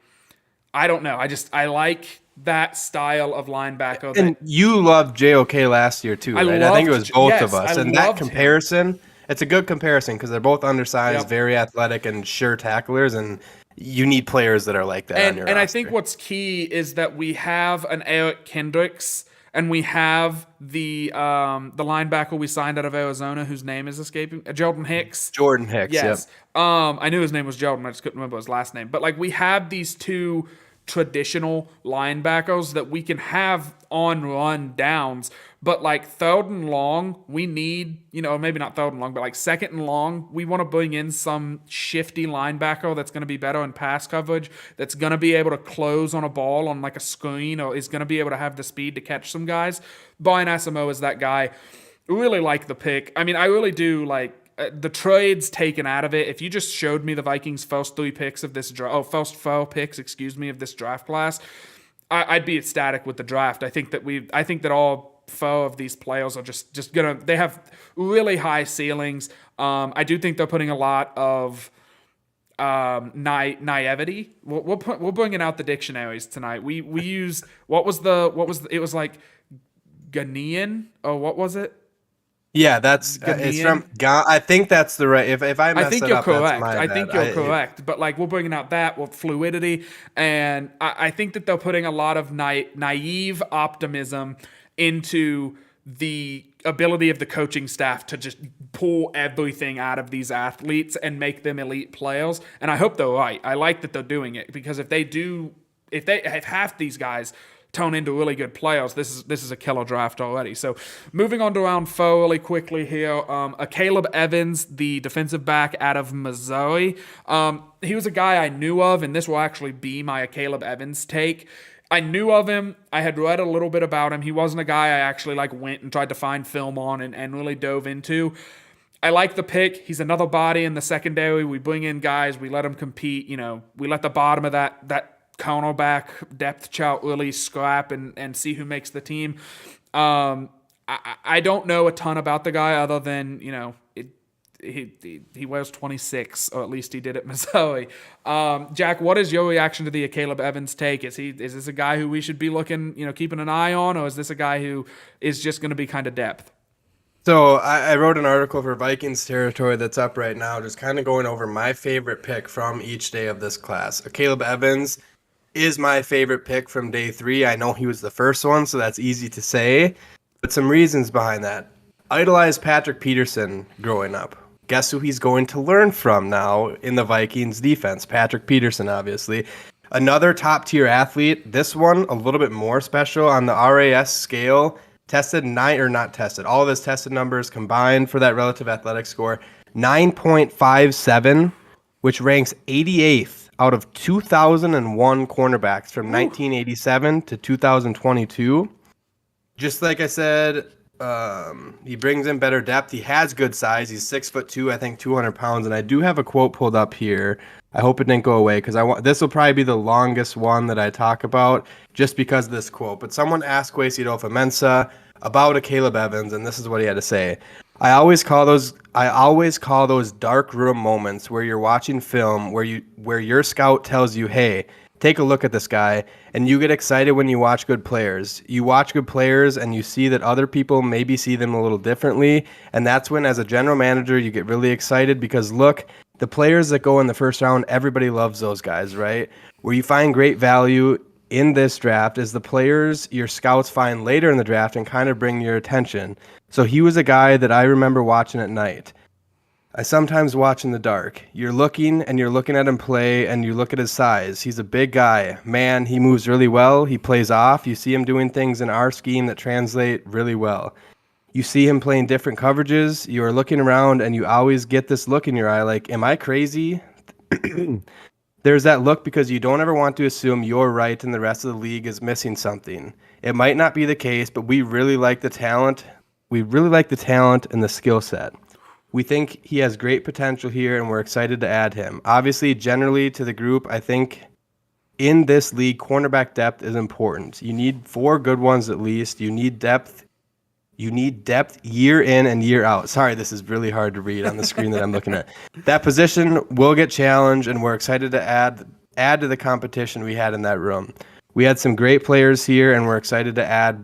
A: I don't know. I like that style of linebacker.
B: And you loved JOK last year too, right? I think it was both of us. And that comparison, it's a good comparison because they're both undersized, very athletic, and sure tacklers, and you need players that are like that on your roster.
A: I think what's key is that we have an Eric Kendricks and we have the linebacker we signed out of Arizona, whose name is escaping, Jordan Hicks.
B: Jordan Hicks. Yep.
A: Yes. I knew his name was Jordan. I just couldn't remember his last name. But like we have these two traditional linebackers that we can have on run downs. But like third and long, we need, maybe not third and long, but like second and long, we want to bring in some shifty linebacker that's going to be better in pass coverage, that's going to be able to close on a ball on like a screen, or is going to be able to have the speed to catch some guys. Brian Asamoah is that guy. Really like the pick. I mean, I really do like the trades taken out of it. If you just showed me the Vikings' first four picks, of this draft class, I'd be ecstatic with the draft. I think that all four of these players are just gonna. They have really high ceilings. I do think they're putting a lot of naivety. We're bringing out the dictionaries tonight. We use it was like Ghanaian, or what was it?
B: Yeah, that's it's from. I think that's the right. If I mess
A: I think
B: it
A: you're
B: up,
A: correct.
B: that's my
A: I
B: bad.
A: think you're correct. But like we're bringing out that with fluidity, and I think that they're putting a lot of naive optimism into the ability of the coaching staff to just pull everything out of these athletes and make them elite players. And I hope they're right. I like that they're doing it, because if half these guys turn into really good players, this is a killer draft already. So moving on to round 4 really quickly here, a Caleb Evans, the defensive back out of Missouri. He was a guy I knew of, and this will actually be my Caleb Evans take. I knew of him. I had read a little bit about him. He wasn't a guy I actually went and tried to find film on and really dove into. I like the pick. He's another body in the secondary. We bring in guys. We let them compete. We let the bottom of that cornerback depth chart really scrap and see who makes the team. I don't know a ton about the guy other than he wears 26, or at least he did at Missouri. Jack, what is your reaction to the Caleb Evans take? Is this a guy who we should be looking, keeping an eye on, or is this a guy who is just going to be kind of depth?
B: So I wrote an article for Vikings Territory that's up right now, just kind of going over my favorite pick from each day of this class. Caleb Evans is my favorite pick from day 3. I know he was the first one, so that's easy to say, but some reasons behind that. Idolized Patrick Peterson growing up. Guess who he's going to learn from now in the Vikings defense? Patrick Peterson, obviously. Another top-tier athlete. This one a little bit more special on the RAS scale. All of his tested numbers combined for that relative athletic score, 9.57, which ranks 88th out of 2,001 cornerbacks from 1987 to 2022. Just like I said, he brings in better depth. He has good size. He's 6'2", I think 200 pounds. And I do have a quote pulled up here. I hope it didn't go away, because this will probably be the longest one that I talk about just because of this quote. But someone asked Kwesi Adolfo-Mensah about a Caleb Evans, and this is what he had to say. I always call those dark room moments where you're watching film where your scout tells you, "Hey, take a look at this guy," and you get excited when you watch good players. You watch good players and you see that other people maybe see them a little differently, and that's when, as a general manager, you get really excited because, look, the players that go in the first round, everybody loves those guys, right? Where you find great value in this draft is the players your scouts find later in the draft and kind of bring your attention. So he was a guy that I remember watching at night. I sometimes watch in the dark. You're looking at him play, and you look at his size. He's a big guy. Man, he moves really well. He plays off. You see him doing things in our scheme that translate really well. You see him playing different coverages. You are looking around, and you always get this look in your eye like, am I crazy? There's that look because you don't ever want to assume you're right and the rest of the league is missing something. It might not be the case, but we really like the talent. We really like the talent and the skill set. We think he has great potential here, and we're excited to add him. Obviously, generally to the group, I think in this league, cornerback depth is important. You need 4 good ones at least. You need depth. You need depth year in and year out. Sorry, this is really hard to read on the screen that I'm looking at. That position will get challenged, and we're excited to add to the competition we had in that room. We had some great players here, and we're excited to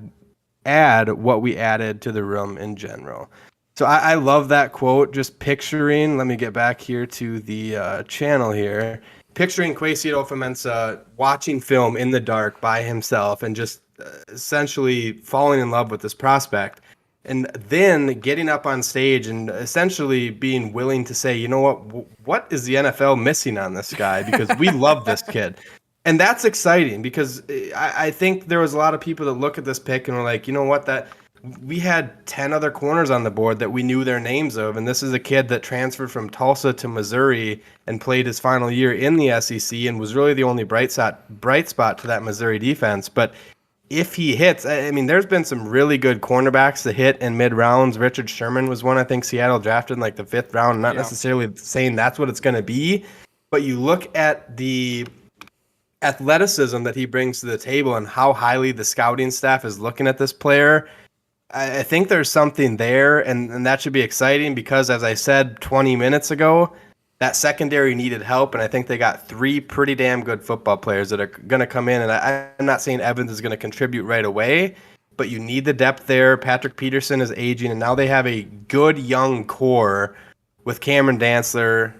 B: add what we added to the room in general. So I love that quote. Just picturing, let me get back here to the channel here. Picturing Kwesi Adolfo-Mensah watching film in the dark by himself and just essentially falling in love with this prospect. And then getting up on stage and essentially being willing to say, you know what is the NFL missing on this guy? Because we love this kid. And that's exciting because I think there was a lot of people that look at this pick and were like, you know what, that we had 10 other corners on the board that we knew their names of. And this is a kid that transferred from Tulsa to Missouri and played his final year in the SEC and was really the only bright spot to that Missouri defense. But if he hits, I mean, there's been some really good cornerbacks to hit in mid rounds. Richard Sherman was one I think Seattle drafted in like the 5th round. Not necessarily saying that's what it's going to be, but you look at the athleticism that he brings to the table and how highly the scouting staff is looking at this player. I think there's something there, and that should be exciting because, as I said 20 minutes ago, that secondary needed help, and I think they got 3 pretty damn good football players that are going to come in. And I'm not saying Evans is going to contribute right away, but you need the depth there. Patrick Peterson is aging, and now they have a good young core with Cameron Dantzler,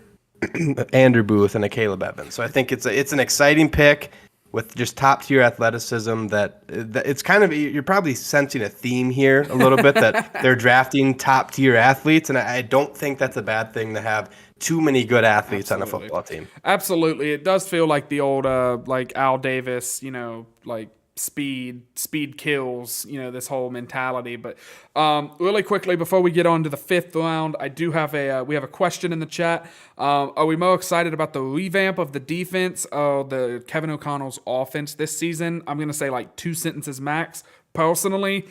B: Andrew Booth, and a Caleb Evans. So I think it's an exciting pick with just top tier athleticism. That it's kind of, you're probably sensing a theme here a little bit that they're drafting top tier athletes, and I don't think that's a bad thing to have too many good athletes on a football team.
A: Absolutely. It does feel like the old like Al Davis, like speed kills, this whole mentality. But really quickly before we get on to the 5th round, I do have we have a question in the chat. Are we more excited about the revamp of the defense or the Kevin O'Connell's offense this season? I'm going to say like 2 sentences max. Personally,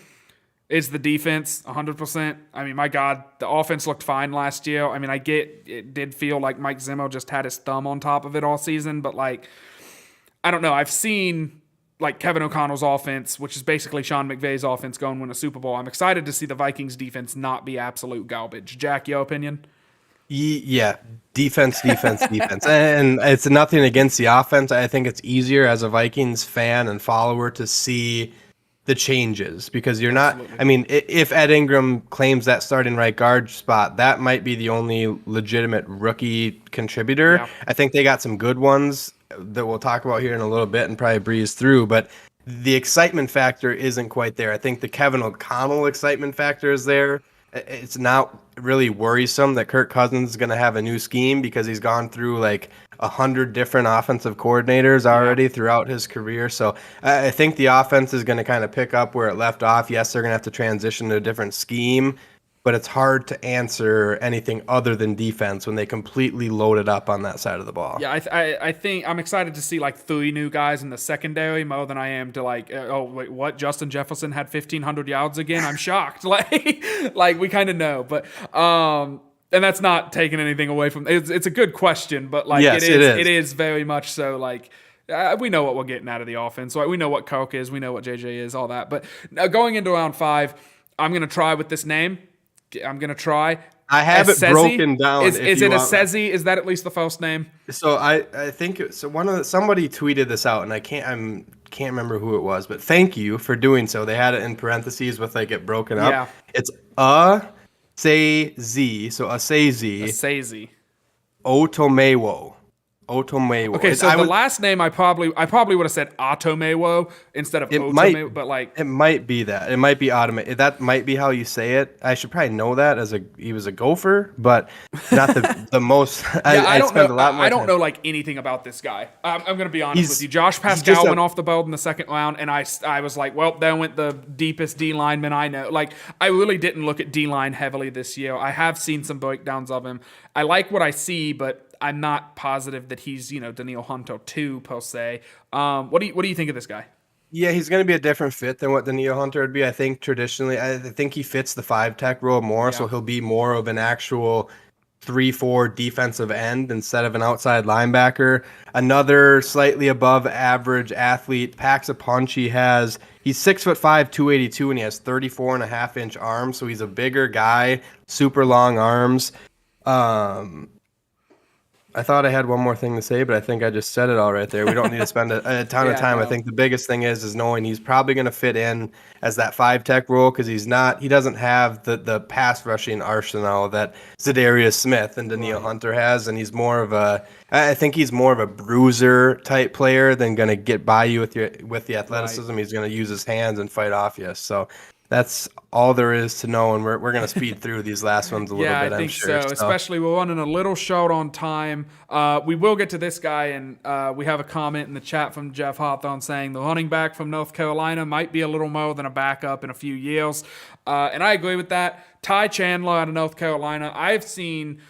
A: it's the defense, 100%. I mean, my God, the offense looked fine last year. I mean, it did feel like Mike Zimmer just had his thumb on top of it all season, but like, I don't know. I've seen like Kevin O'Connell's offense, which is basically Sean McVay's offense, go and win a Super Bowl. I'm excited to see the Vikings defense not be absolute garbage. Jack, your opinion?
B: Yeah, defense. And it's nothing against the offense. I think it's easier as a Vikings fan and follower to see the changes because you're not, I mean, if Ed Ingram claims that starting right guard spot, that might be the only legitimate rookie contributor. Yeah. I think they got some good ones that we'll talk about here in a little bit and probably breeze through, but the excitement factor isn't quite there. I think the Kevin O'Connell excitement factor is there. It's not really worrisome that Kirk Cousins is going to have a new scheme because he's gone through like 100 different offensive coordinators already throughout his career. So I think the offense is going to kind of pick up where it left off. Yes, they're going to have to transition to a different scheme, but it's hard to answer anything other than defense when they completely loaded up on that side of the ball. Yeah,
A: I think I'm excited to see like 3 new guys in the secondary more than I am to like, oh, wait, what? Justin Jefferson had 1,500 yards again? I'm shocked. Like we kind of know, but and that's not taking anything away from it's a good question, but like
B: yes,
A: it is very much so like we know what we're getting out of the offense. Like, we know what Kirk is, we know what JJ is, all that. But now going into round 5, I'm going to try with this name. I'm going to try.
B: I have it broken down.
A: Is it Assezi? Is that at least the first name?
B: So I think somebody tweeted this out, and I can't remember who it was, but thank you for doing so. They had it in parentheses with like it broken up.
A: Yeah.
B: It's Assezi, so Assezi. Otomewo.
A: Okay, so the last name I probably would have said Atomewo instead of Otomewo, but like
B: it might be that. It might be Otome. That might be how you say it. I should probably know that he was a Gopher, but not the most.
A: I don't know. I don't know like anything about this guy. I'm going to be honest with you. Josh Pascal went off the board in the 2nd round, and I was like, well, there went the deepest D lineman I know. Like, I really didn't look at D line heavily this year. I have seen some breakdowns of him. I like what I see, but I'm not positive that he's, Daniil Hunter 2 per se. What do you think of this guy?
B: Yeah, he's going to be a different fit than what Daniil Hunter would be. I think traditionally, I think he fits the 5-tech role more, so he'll be more of an actual 3-4 defensive end instead of an outside linebacker. Another slightly above average athlete, packs a punch. He's 6'5", 282, and he has 34.5-inch arms, so he's a bigger guy, super long arms. I thought I had one more thing to say, but I think I just said it all right there. We don't need to spend a ton of
A: Yeah,
B: time. I
A: no.
B: think the biggest thing is knowing he's probably going to fit in as that 5 tech role because he doesn't have the pass rushing arsenal that Zadarius Smith and Daniil
A: Right.
B: Hunter has, and I think he's more of a bruiser type player than going to get by you with the
A: Right.
B: athleticism. He's going to use his hands and fight off you. So that's all there is to know, and we're going to speed through these last ones a little
A: Yeah, I
B: bit, I'm
A: think
B: sure.
A: so.
B: So.
A: Especially we're running a little short on time. We will get to this guy, and we have a comment in the chat from Jeff Hawthorne saying the running back from North Carolina might be a little more than a backup in a few years. And I agree with that. Ty Chandler out of North Carolina. I've seen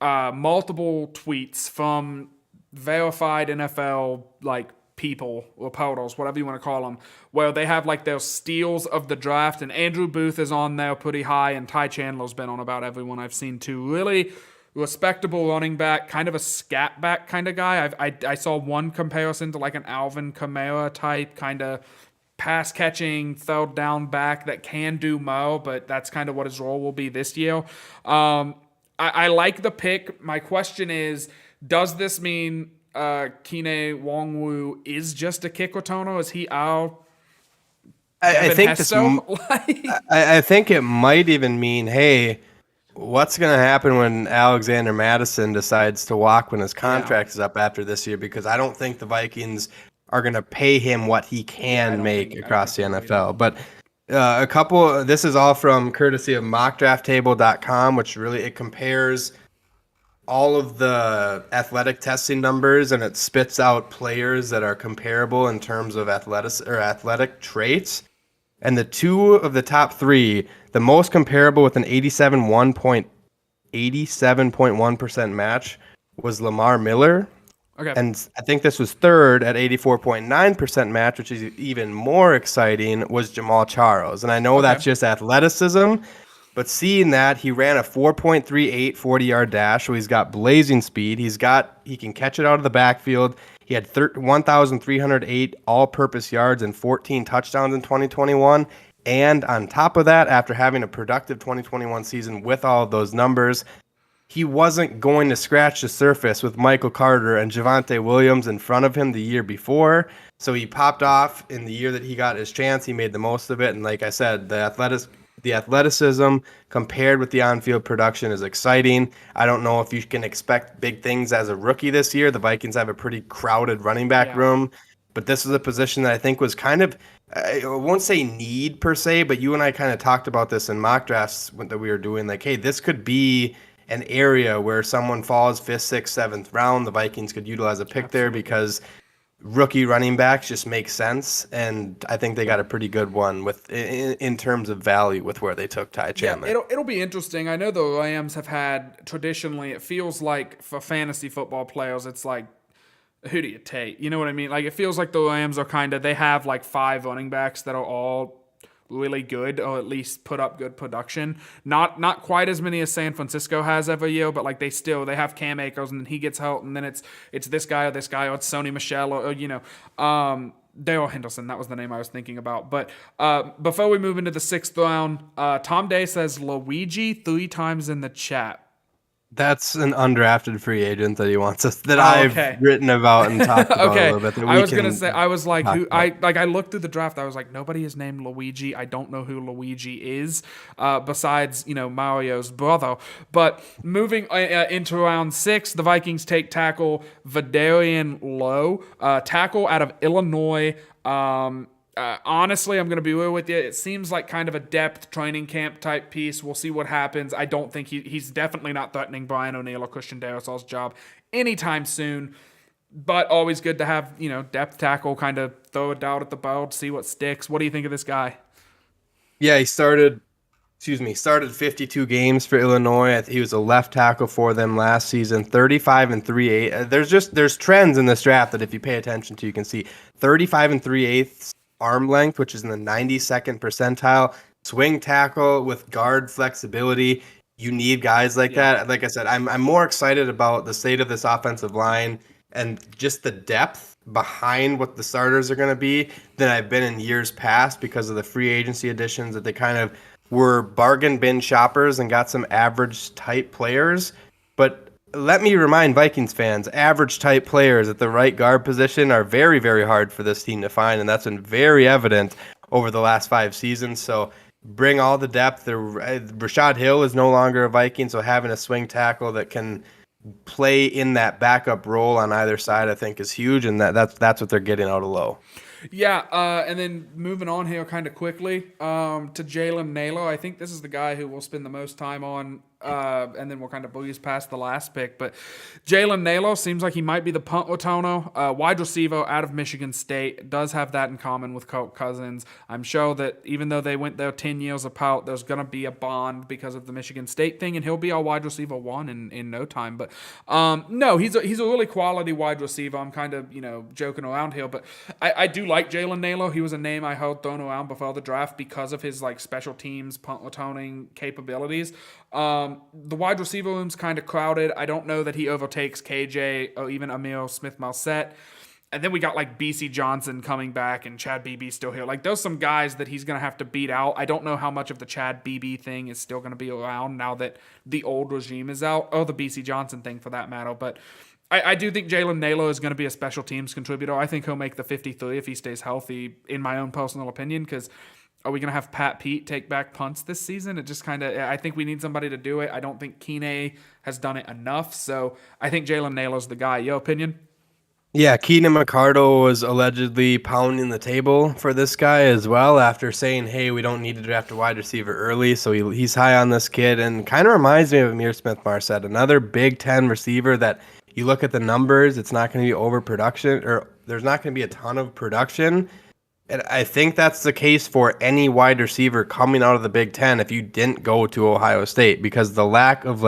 A: multiple tweets from verified NFL people or portals, whatever you want to call them, where they have their steals of the draft, and Andrew Booth is on there pretty high, and Ty Chandler's been on about everyone I've seen too. Really respectable running back, kind of a scat back kind of guy. I saw one comparison to an Alvin Kamara type kind of pass catching, third down back that can do more, but that's kind of what his role will be this year. I like the pick. My question is, does this mean Kine Wongwu is just a kick returner? Is he our
B: I
A: Devin
B: think
A: Hesto?
B: I think it might even mean, hey, what's going to happen when Alexander Madison decides to walk when his contract is up after this year? Because I don't think the Vikings are going to pay him what he can make across the NFL. But this is all from courtesy of mockdrafttable.com, which really it compares all of the athletic testing numbers and it spits out players that are comparable in terms of athletic traits. And the two of the top three, the most comparable with an 87.1% match was Lamar Miller.
A: Okay.
B: And I think this was third at 84.9% match, which is even more exciting, was Jamal Charles. And I know that's just athleticism, but seeing that, he ran a 4.38 40-yard dash, so he's got blazing speed. He can catch it out of the backfield. He had 1,308 all-purpose yards and 14 touchdowns in 2021. And on top of that, after having a productive 2021 season with all of those numbers, he wasn't going to scratch the surface with Michael Carter and Javonte Williams in front of him the year before. So he popped off in the year that he got his chance. He made the most of it. And like I said, the athleticism compared with the on-field production is exciting. I don't know if you can expect big things as a rookie this year. The Vikings have a pretty crowded running back room, but this is a position that I think was kind of, I won't say need per se, but you and I kind of talked about this in mock drafts that we were doing. Hey, this could be an area where someone falls 5th, 6th, 7th round. The Vikings could utilize a pick there because rookie running backs just make sense, and I think they got a pretty good one in terms of value with where they took Ty Chandler.
A: Yeah, it'll be interesting. I know the Rams have had traditionally. It feels like for fantasy football players, it's like, who do you take? You know what I mean? It feels like the Rams are they have 5 running backs that are all really good, or at least put up good production. Not quite as many as San Francisco has every year, but they have Cam Akers, and then he gets hurt, and then it's this guy, or it's Sony Michel, or Darrell Henderson. That was the name I was thinking about. But before we move into the 6th round, Tom Day says Luigi 3 times in the chat.
B: That's an undrafted free agent that he wants us I've written about and talked about a little bit.
A: I was gonna say, I was like, who? I looked through the draft. I was like, nobody is named Luigi. I don't know who Luigi is, besides Mario's brother. But moving into round 6, the Vikings take tackle Vidarian Lowe, tackle out of Illinois. Honestly, I'm going to be real with you. It seems like kind of a depth training camp type piece. We'll see what happens. I don't think he's definitely not threatening Brian O'Neill or Christian Darrisaw's job anytime soon. But always good to have, depth tackle kind of throw it out at the bow, see what sticks. What do you think of this guy?
B: Yeah, he started 52 games for Illinois. He was a left tackle for them last season, 35 and 3/8. There's trends in this draft that if you pay attention to, you can see 35 and 3/8 arm length, which is in the 92nd percentile. Swing tackle with guard flexibility. You need guys like that. Like I said, I'm more excited about the state of this offensive line and just the depth behind what the starters are going to be than I've been in years past because of the free agency additions that they kind of were bargain bin shoppers and got some average type players. But let me remind Vikings fans, average type players at the right guard position are very, very hard for this team to find, and that's been very evident over the last 5 seasons. So bring all the depth. Rashad Hill is no longer a Viking, so having a swing tackle that can play in that backup role on either side, I think, is huge, and that's what they're getting out of Lowe.
A: Yeah, and then moving on here kind of quickly to Jalen Naylor. I think this is the guy who we'll spend the most time on, and then we'll kind of breeze past the last pick. But Jalen Naylor seems like he might be the punt returner. Wide receiver out of Michigan State. Does have that in common with Kirk Cousins. I'm sure that even though they went there 10 years apart, there's going to be a bond because of the Michigan State thing, and he'll be our wide receiver 1 in no time. But no, he's a really quality wide receiver. I'm kind of, joking around here, but I do like Jalen Naylor. He was a name I heard thrown around before the draft because of his special teams punt returning capabilities. The wide receiver room's kind of crowded. I don't know that he overtakes KJ or even Emil Smith-Marset. And then we got BC Johnson coming back and Chad Beebe still here. There's some guys that he's going to have to beat out. I don't know how much of the Chad Beebe thing is still going to be around now that the old regime is out, or the BC Johnson thing for that matter. But I do think Jalen Naylor is going to be a special teams contributor. I think he'll make the 53 if he stays healthy, in my own personal opinion, because are we going to have Pat Pete take back punts this season? It just kind of, I think we need somebody to do it. I don't think Keeney has done it enough. So I think Jalen Naylor's the guy. Your opinion?
B: Yeah, Keenan McCardle was allegedly pounding the table for this guy as well after saying, hey, we don't need to draft a wide receiver early. So he's high on this kid and kind of reminds me of Amir Smith-Marset, another Big Ten receiver that you look at the numbers, it's not going to be overproduction, or there's not going to be a ton of production. And I think that's the case for any wide receiver coming out of the Big Ten if you didn't go to Ohio State, because the lack of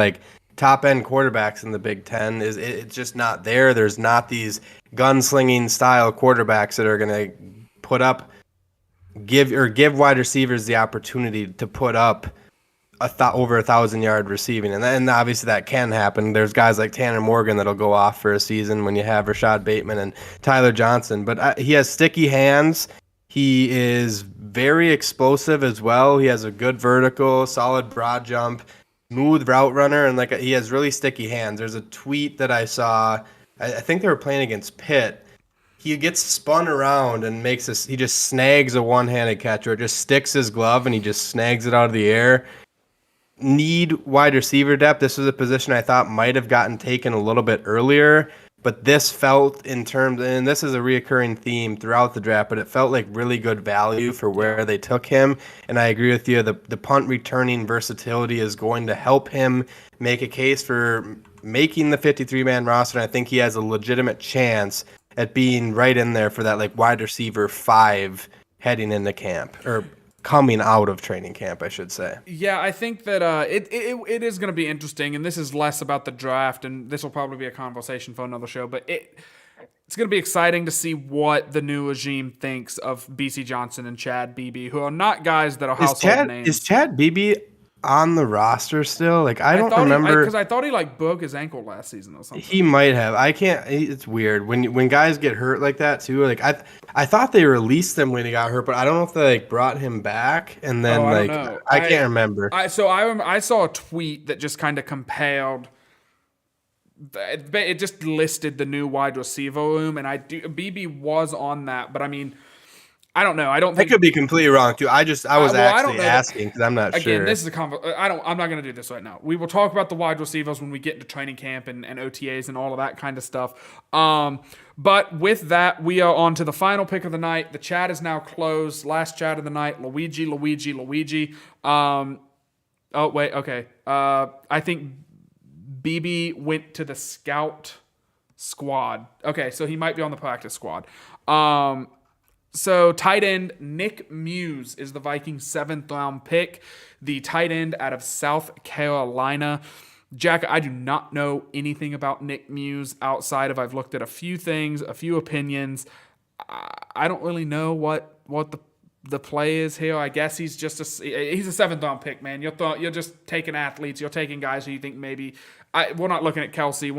B: top end quarterbacks in the Big Ten it's just not there. There's not these gunslinging style quarterbacks that are going to give wide receivers the opportunity to put up over 1,000-yard receiving, and then obviously that can happen. There's guys like Tanner Morgan that'll go off for a season when you have Rashad Bateman and Tyler Johnson, but he has sticky hands. He is very explosive as well. He has a good vertical, solid broad jump, smooth route runner, and he has really sticky hands. There's a tweet that I saw. I think they were playing against Pitt. He gets spun around and he just snags a one-handed catch, or just sticks his glove and he just snags it out of the air. Need wide receiver depth. This was a position I thought might have gotten taken a little bit earlier, but this felt and this is a reoccurring theme throughout the draft, but it felt like really good value for where they took him. And I agree with you, the punt returning versatility is going to help him make a case for making the 53-man roster, and I think he has a legitimate chance at being right in there for that wide receiver 5 heading into camp, or coming out of training camp, I should say.
A: Yeah, I think that it is going to be interesting, and this is less about the draft, and this will probably be a conversation for another show, but it's going to be exciting to see what the new regime thinks of BC Johnson and Chad Beebe, who are not guys that are household names.
B: Is Chad Beebe on the roster still? I don't remember,
A: because I thought he broke his ankle last season or something.
B: He might have. I can't. It's weird when guys get hurt like that too. I thought they released him when he got hurt, but I don't know if they brought him back and then I can't remember.
A: I saw a tweet that just kind of compared. It just listed the new wide receiver room, and BB was on that, but I mean, I don't know. I don't think
B: I could be completely wrong too. I was actually asking because I'm not sure.
A: Again, this is I'm not going to do this right now. We will talk about the wide receivers when we get into training camp and OTAs and all of that kind of stuff. But with that, we are on to the final pick of the night. The chat is now closed. Last chat of the night. Luigi. Oh wait, okay. I think BB went to the scout squad. Okay, so he might be on the practice squad. So tight end Nick Muse is the Vikings' 7th round pick, the tight end out of South Carolina. Jack, I do not know anything about Nick Muse outside of I've looked at a few things, a few opinions. I don't really know what the play is here. I guess he's a 7th round pick, man. You're just taking athletes. You're taking guys who you think maybe. We're not looking at Kelsey.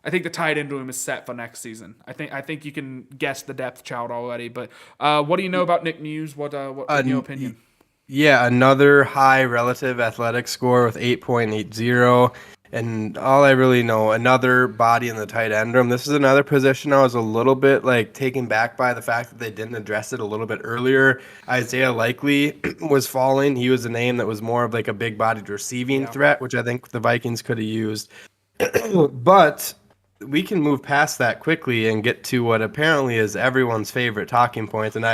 A: I think the tight end room is set for next season. I think you can guess the depth chart already. But what do you know about Nick Muse? What's your opinion?
B: Yeah, another high relative athletic score with 8.80. And all I really know, another body in the tight end room. This is another position I was a little bit like taken back by the fact that they didn't address it a little bit earlier. Isaiah Likely was falling. He was a name that was more of like a big-bodied receiving threat, which I think the Vikings could have used. But we can move past that quickly and get to what apparently is everyone's favorite talking point. And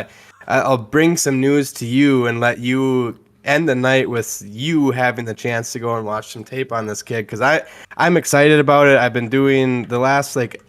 B: I'll bring some news to you and let you end the night with you having the chance to go and watch some tape on this kid, because I'm excited about it. I've been doing the last, like,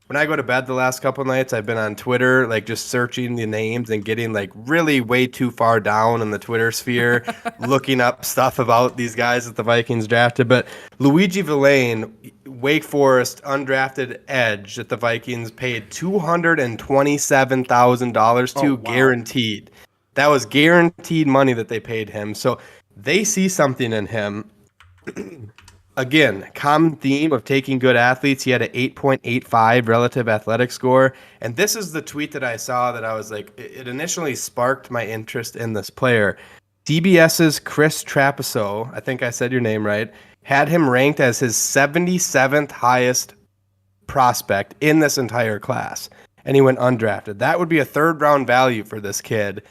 B: when I go to bed the last couple nights, I've been on Twitter, like just searching the names and getting like really way too far down in the Twitter sphere, looking up stuff about these guys that the Vikings drafted. But Luigi Villain, Wake Forest undrafted edge that the Vikings paid $227,000 to, guaranteed. That was guaranteed money that they paid him. So they see something in him. Again, common theme of taking good athletes. He had an 8.85 relative athletic score. And this is the tweet that I saw that I was like, it initially sparked my interest in this player. CBS's Chris Trapasso, I think I said your name right, had him ranked as his 77th highest prospect in this entire class. And he went undrafted. That would be a third-round value for this kid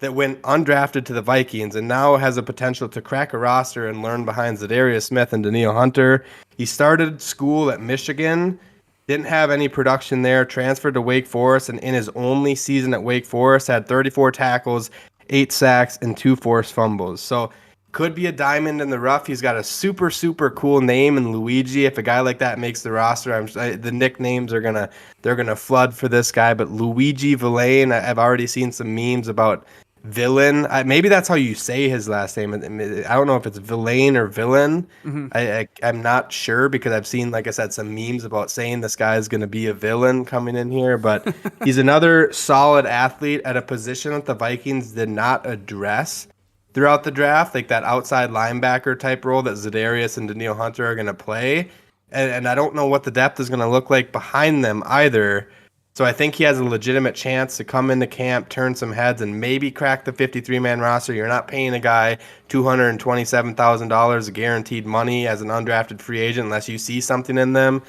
B: that went undrafted to the Vikings and now has a potential to crack a roster and learn behind Zadarius Smith and Danielle Hunter. He started school at Michigan, didn't have any production there, transferred to Wake Forest, and in his only season at Wake Forest had 34 tackles, 8 sacks, and 2 forced fumbles. So could be a diamond in the rough. He's got a super, super cool name in Luigi. If a guy like that makes the roster, the nicknames are they're gonna flood for this guy. But Luigi Villain, I've already seen some memes about Villain. Maybe that's how you say his last name. I don't know if it's Villain or Villain. Mm-hmm. I'm not sure, because I've seen, like I said, some memes about saying this guy is going to be a villain coming in here. But he's another solid athlete at a position that the Vikings did not address throughout the draft, like that outside linebacker type role that Zadarius and Danielle Hunter are going to play. And I don't know what the depth is going to look like behind them either. So I think he has a legitimate chance to come into camp, turn some heads, and maybe crack the 53-man roster. You're not paying a guy $227,000 guaranteed money as an undrafted free agent unless you see something in them.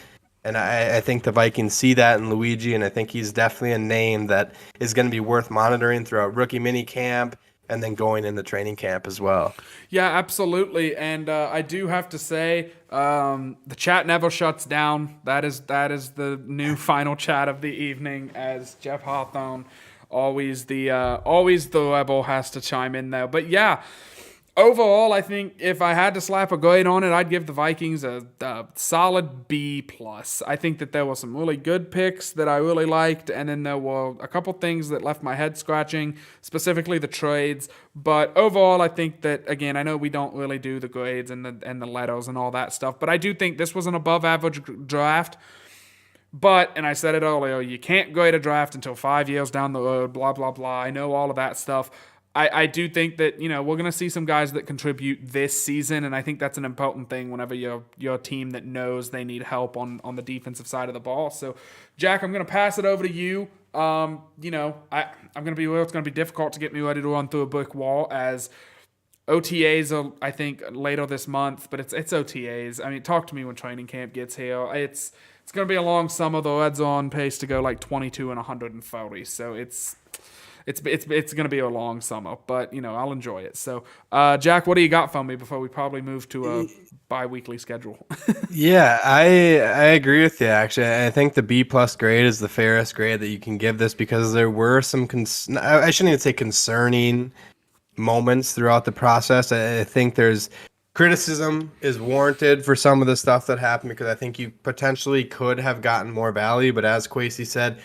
B: And I think the Vikings see that in Luigi, and I think he's definitely a name that is going to be worth monitoring throughout rookie mini camp and then going into training camp as well.
A: Yeah, absolutely. And I do have to say, the chat never shuts down. That is the new final chat of the evening, as Jeff Hawthorne, always the rebel, has to chime in there. But yeah, overall, I think if I had to slap a grade on it, I'd give the Vikings a solid B+. I think that there were some really good picks that I really liked, and then there were a couple things that left my head scratching, specifically the trades. But overall, I think that, again, I know we don't really do the grades and the letters and all that stuff, but I do think this was an above-average draft. But, and I said it earlier, you can't grade a draft until 5 years down the road, blah, blah, blah. I know all of that stuff. I do think that, we're going to see some guys that contribute this season, and I think that's an important thing whenever you're a team that knows they need help on the defensive side of the ball. So, Jack, I'm going to pass it over to you. I'm going to be real. It's going to be difficult to get me ready to run through a brick wall, as OTAs are, I think, later this month, but it's OTAs. I mean, talk to me when training camp gets here. It's going to be a long summer. The Reds are on pace to go like 22 and 140, so it's going to be a long summer, but, I'll enjoy it. So, Jack, what do you got for me before we probably move to a bi-weekly schedule?
B: Yeah, I agree with you, actually. I think the B+ grade is the fairest grade that you can give this, because there were some, I shouldn't even say concerning moments throughout the process. I think there's criticism is warranted for some of the stuff that happened, because I think you potentially could have gotten more value, but as Kwesi said,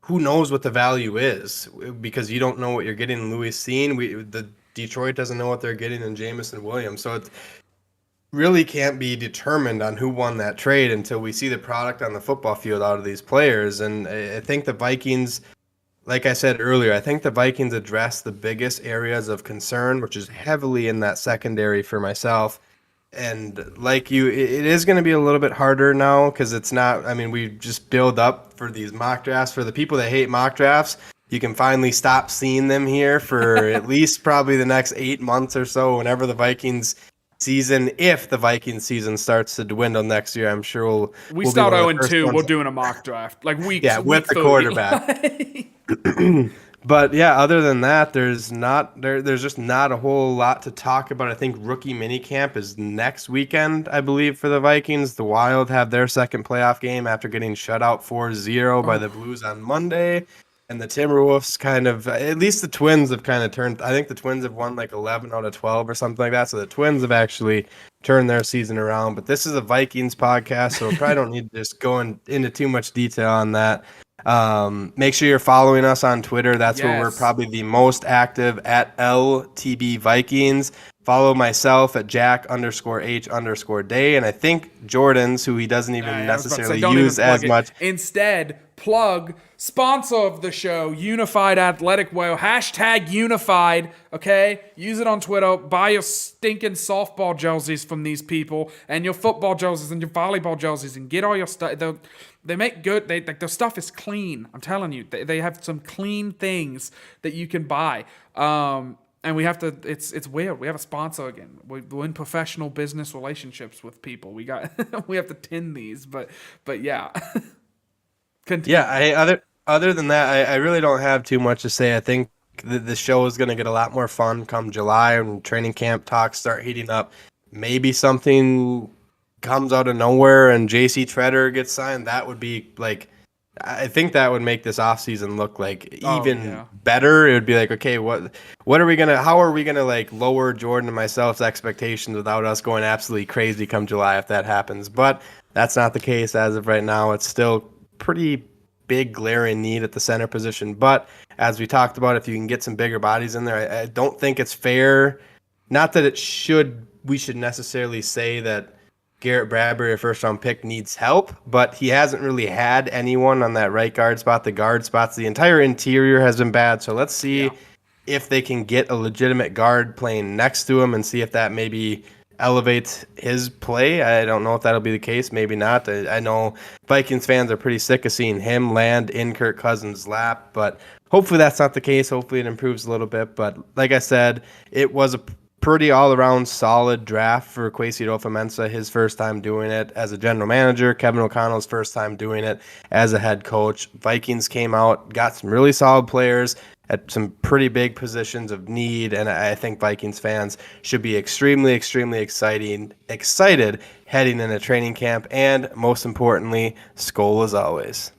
B: who knows what the value is, because you don't know what you're getting in Louis Cine. The Detroit doesn't know what they're getting in Jamison Williams. So it really can't be determined on who won that trade until we see the product on the football field out of these players. And I think the Vikings, like I said earlier, I think the Vikings address the biggest areas of concern, which is heavily in that secondary for myself. And like you, it is going to be a little bit harder now, because it's not, we just build up for these mock drafts. For the people that hate mock drafts, you can finally stop seeing them here for at least probably the next 8 months or so, whenever the Vikings season. If the Vikings season starts to dwindle next year, I'm sure
A: We
B: we'll be
A: start
B: one of the first
A: 0-2.
B: ones.
A: We're doing a mock draft. Like week
B: With the
A: 30.
B: quarterback. But yeah, other than that, there's just not a whole lot to talk about. I think rookie minicamp is next weekend, I believe, for the Vikings. The Wild have their second playoff game after getting shut out 4-0 by the Blues on Monday. And the Timberwolves at least the Twins have kind of turned. I think the Twins have won like 11 out of 12 or something like that. So the Twins have actually turned their season around. But this is a Vikings podcast, so we probably don't need to just go into too much detail on that. Make sure you're following us on Twitter. That's where we're probably the most active at LTB Vikings. Follow myself at Jack_H_day. And I think Jordan's, who he doesn't even necessarily use as much.
A: Instead, plug sponsor of the show, Unified Athletic Wear. #Unified. Okay? Use it on Twitter. Buy your stinking softball jerseys from these people and your football jerseys and your volleyball jerseys and get all your stuff. They make good. Their stuff is clean. I'm telling you. They have some clean things that you can buy. And we have to. It's weird. We have a sponsor again. We're in professional business relationships with people. We have to tin these, but yeah. Continue.
B: Yeah. Other than that, I really don't have too much to say. I think the show is going to get a lot more fun come July when training camp talks start heating up. Maybe something comes out of nowhere and JC Treader gets signed. That would be like. I think that would make this offseason look like even better. It would be like, okay, how are we gonna like lower Jordan and myself's expectations without us going absolutely crazy come July if that happens? But that's not the case as of right now. It's still pretty big glaring need at the center position. But as we talked about, if you can get some bigger bodies in there, I don't think it's fair. Not that we should necessarily say that Garrett Bradbury, a first-round pick, needs help, but he hasn't really had anyone on that right guard spot. The guard spots, the entire interior has been bad. So let's see if they can get a legitimate guard playing next to him and see if that maybe elevates his play. I don't know if that'll be the case. Maybe not. I know Vikings fans are pretty sick of seeing him land in Kirk Cousins' lap, but hopefully that's not the case. Hopefully it improves a little bit. But like I said, it was a pretty all-around solid draft for Kwesi Adofo-Mensah, his first time doing it as a general manager. Kevin O'Connell's first time doing it as a head coach. Vikings came out, got some really solid players at some pretty big positions of need, and I think Vikings fans should be extremely, extremely excited heading into training camp, and most importantly, Skol as always.